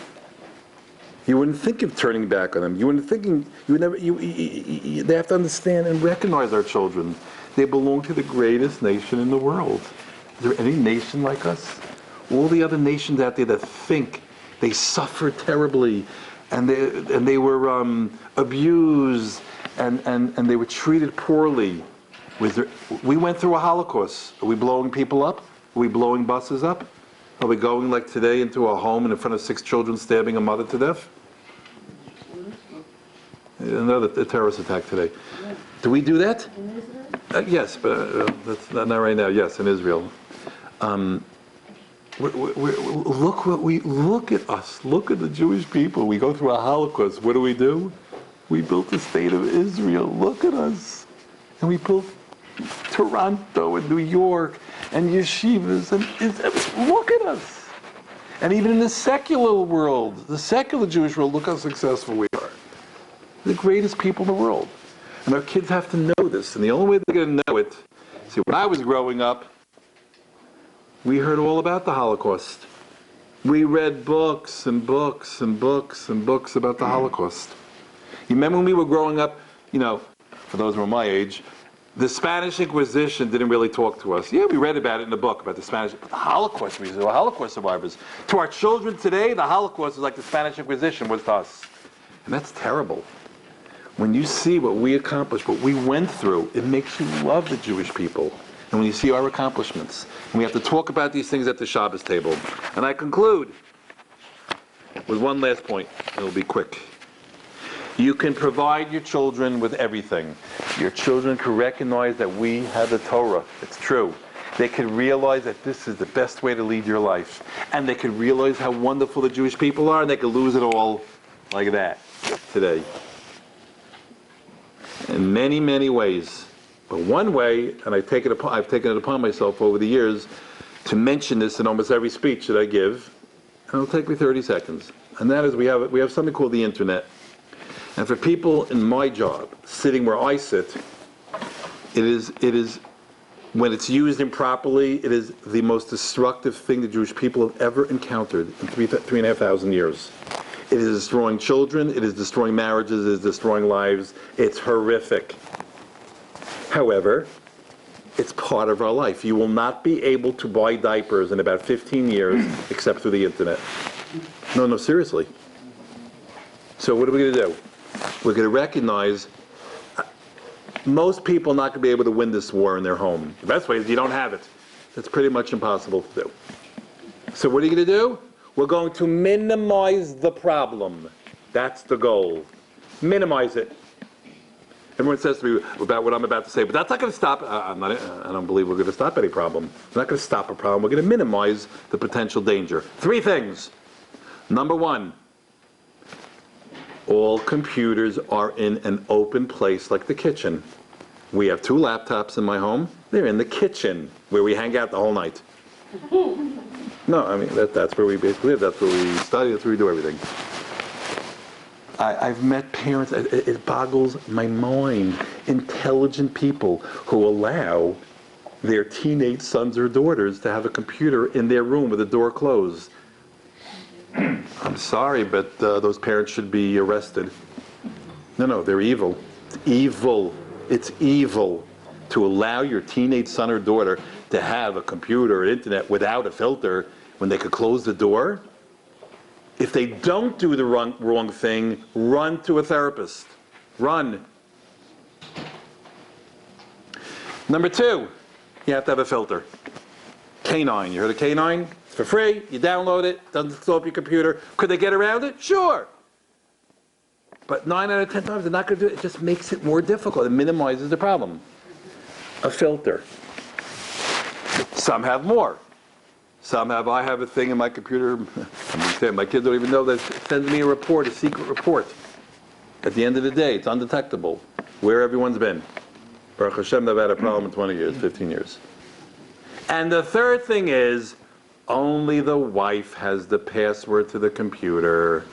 You wouldn't think of turning back on them. You wouldn't thinking. You would never. They have to understand and recognize our children. They belong to the greatest nation in the world. Is there any nation like us? All the other nations out there that think they suffered terribly, and they were abused, and they were treated poorly. We went through a Holocaust. Are we blowing people up? Are we blowing buses up? Are we going like today into a home and in front of 6 children stabbing a mother to death? Another terrorist attack today. Do we do that? Yes, but that's not right now. Yes, in Israel. Look at us. Look at the Jewish people. We go through a Holocaust. What do? We built the state of Israel. Look at us. And we built Toronto and New York and yeshivas, and look at us. And even in the secular world, the secular Jewish world, look how successful we are. The greatest people in the world. And our kids have to know this. And the only way they're going to know it, see, when I was growing up, we heard all about the Holocaust. We read books and books and books and books about the Holocaust. You remember when we were growing up, for those who are my age, the Spanish Inquisition didn't really talk to us. Yeah, we read about it in the book, about the Spanish, but the Holocaust, we were Holocaust survivors. To our children today, the Holocaust is like the Spanish Inquisition was to us. And that's terrible. When you see what we accomplished, what we went through, it makes you love the Jewish people. And when you see our accomplishments, and we have to talk about these things at the Shabbos table. And I conclude with one last point. It'll be quick. You can provide your children with everything. Your children can recognize that we have the Torah. It's true. They can realize that this is the best way to lead your life. And they can realize how wonderful the Jewish people are, and they can lose it all like that today. In many, many ways. But one way, and I've taken it upon myself over the years to mention this in almost every speech that I give, and it'll take me 30 seconds. And that is we have something called the internet. And for people in my job, sitting where I sit, it is when it's used improperly, it is the most destructive thing the Jewish people have ever encountered in 3,500 years. It is destroying children, it is destroying marriages, it is destroying lives. It's horrific. However, it's part of our life. You will not be able to buy diapers in about 15 years except through the internet. No, seriously. So what are we going to do? We're going to recognize most people are not going to be able to win this war in their home. The best way is you don't have it. That's pretty much impossible to do. So what are you going to do? We're going to minimize the problem. That's the goal. Minimize it. Everyone says to me about what I'm about to say, but that's not going to stop. I don't believe we're going to stop any problem. We're not going to stop a problem. We're going to minimize the potential danger. 3 things. Number 1, all computers are in an open place like the kitchen. We have 2 laptops in my home. They're in the kitchen where we hang out the whole night. No, I mean, that's where we basically live. That's where we study. That's where we do everything. I've met parents, it boggles my mind, intelligent people who allow their teenage sons or daughters to have a computer in their room with the door closed. I'm sorry, but those parents should be arrested. No, they're evil. It's evil. It's evil to allow your teenage son or daughter to have a computer or internet without a filter when they could close the door. If they don't do the wrong thing, run to a therapist. Run. Number 2, you have to have a filter. K9. You heard of K9? It's for free. You download it. Doesn't slow up your computer. Could they get around it? Sure. But 9 out of 10 times they're not going to do it. It just makes it more difficult. It minimizes the problem. A filter. Some have more. I have a thing in my computer, my kids don't even know that it sends me a report, a secret report. At the end of the day, it's undetectable where everyone's been. Baruch Hashem, I've had a problem in 20 years, 15 years. And the third thing is, only the wife has the password to the computer.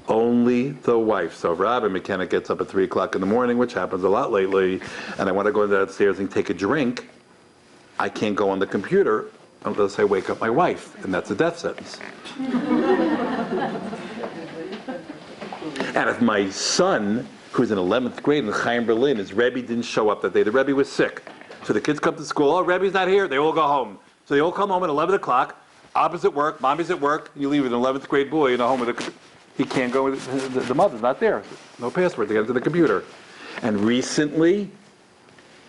Only the wife. So if Rabbi Mechanic gets up at 3 o'clock in the morning, which happens a lot lately, and I want to go downstairs and take a drink, I can't go on the computer unless I wake up my wife, and that's a death sentence. And if my son, who's in 11th grade in Chaim Berlin, his Rebbe didn't show up that day, the Rebbe was sick. So the kids come to school, Rebbe's not here, they all go home. So they all come home at 11 o'clock, Abba's at work, Mommy's at work, and you leave an 11th grade boy in a home with a... He can't go, the mother's not there. No password to get into the computer. And recently,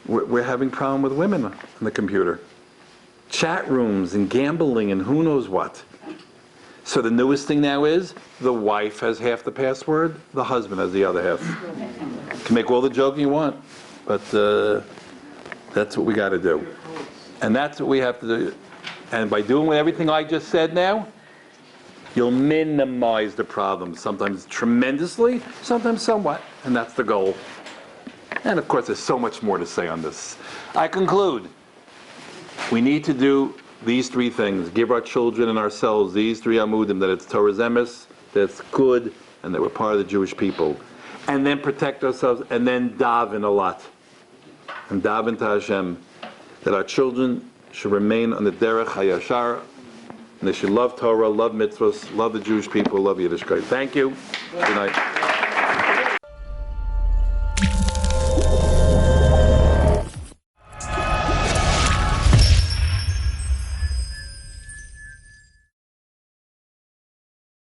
we're having problem with women on the computer. Chat rooms and gambling and who knows what. So the newest thing now is the wife has half the password, the husband has the other half. You can make all the joking you want, but that's what we got to do. And that's what we have to do. And by doing everything I just said now, you'll minimize the problem. Sometimes tremendously, sometimes somewhat. And that's the goal. And of course, there's so much more to say on this. I conclude. We need to do these three things. Give our children and ourselves these three amudim, that it's Torah's emes, that it's good, and that we're part of the Jewish people. And then protect ourselves, and then daven a lot. And daven to Hashem, that our children should remain on the derech hayashar, and they should love Torah, love mitzvahs, love the Jewish people, love Yiddishkeit. Thank you. Good night.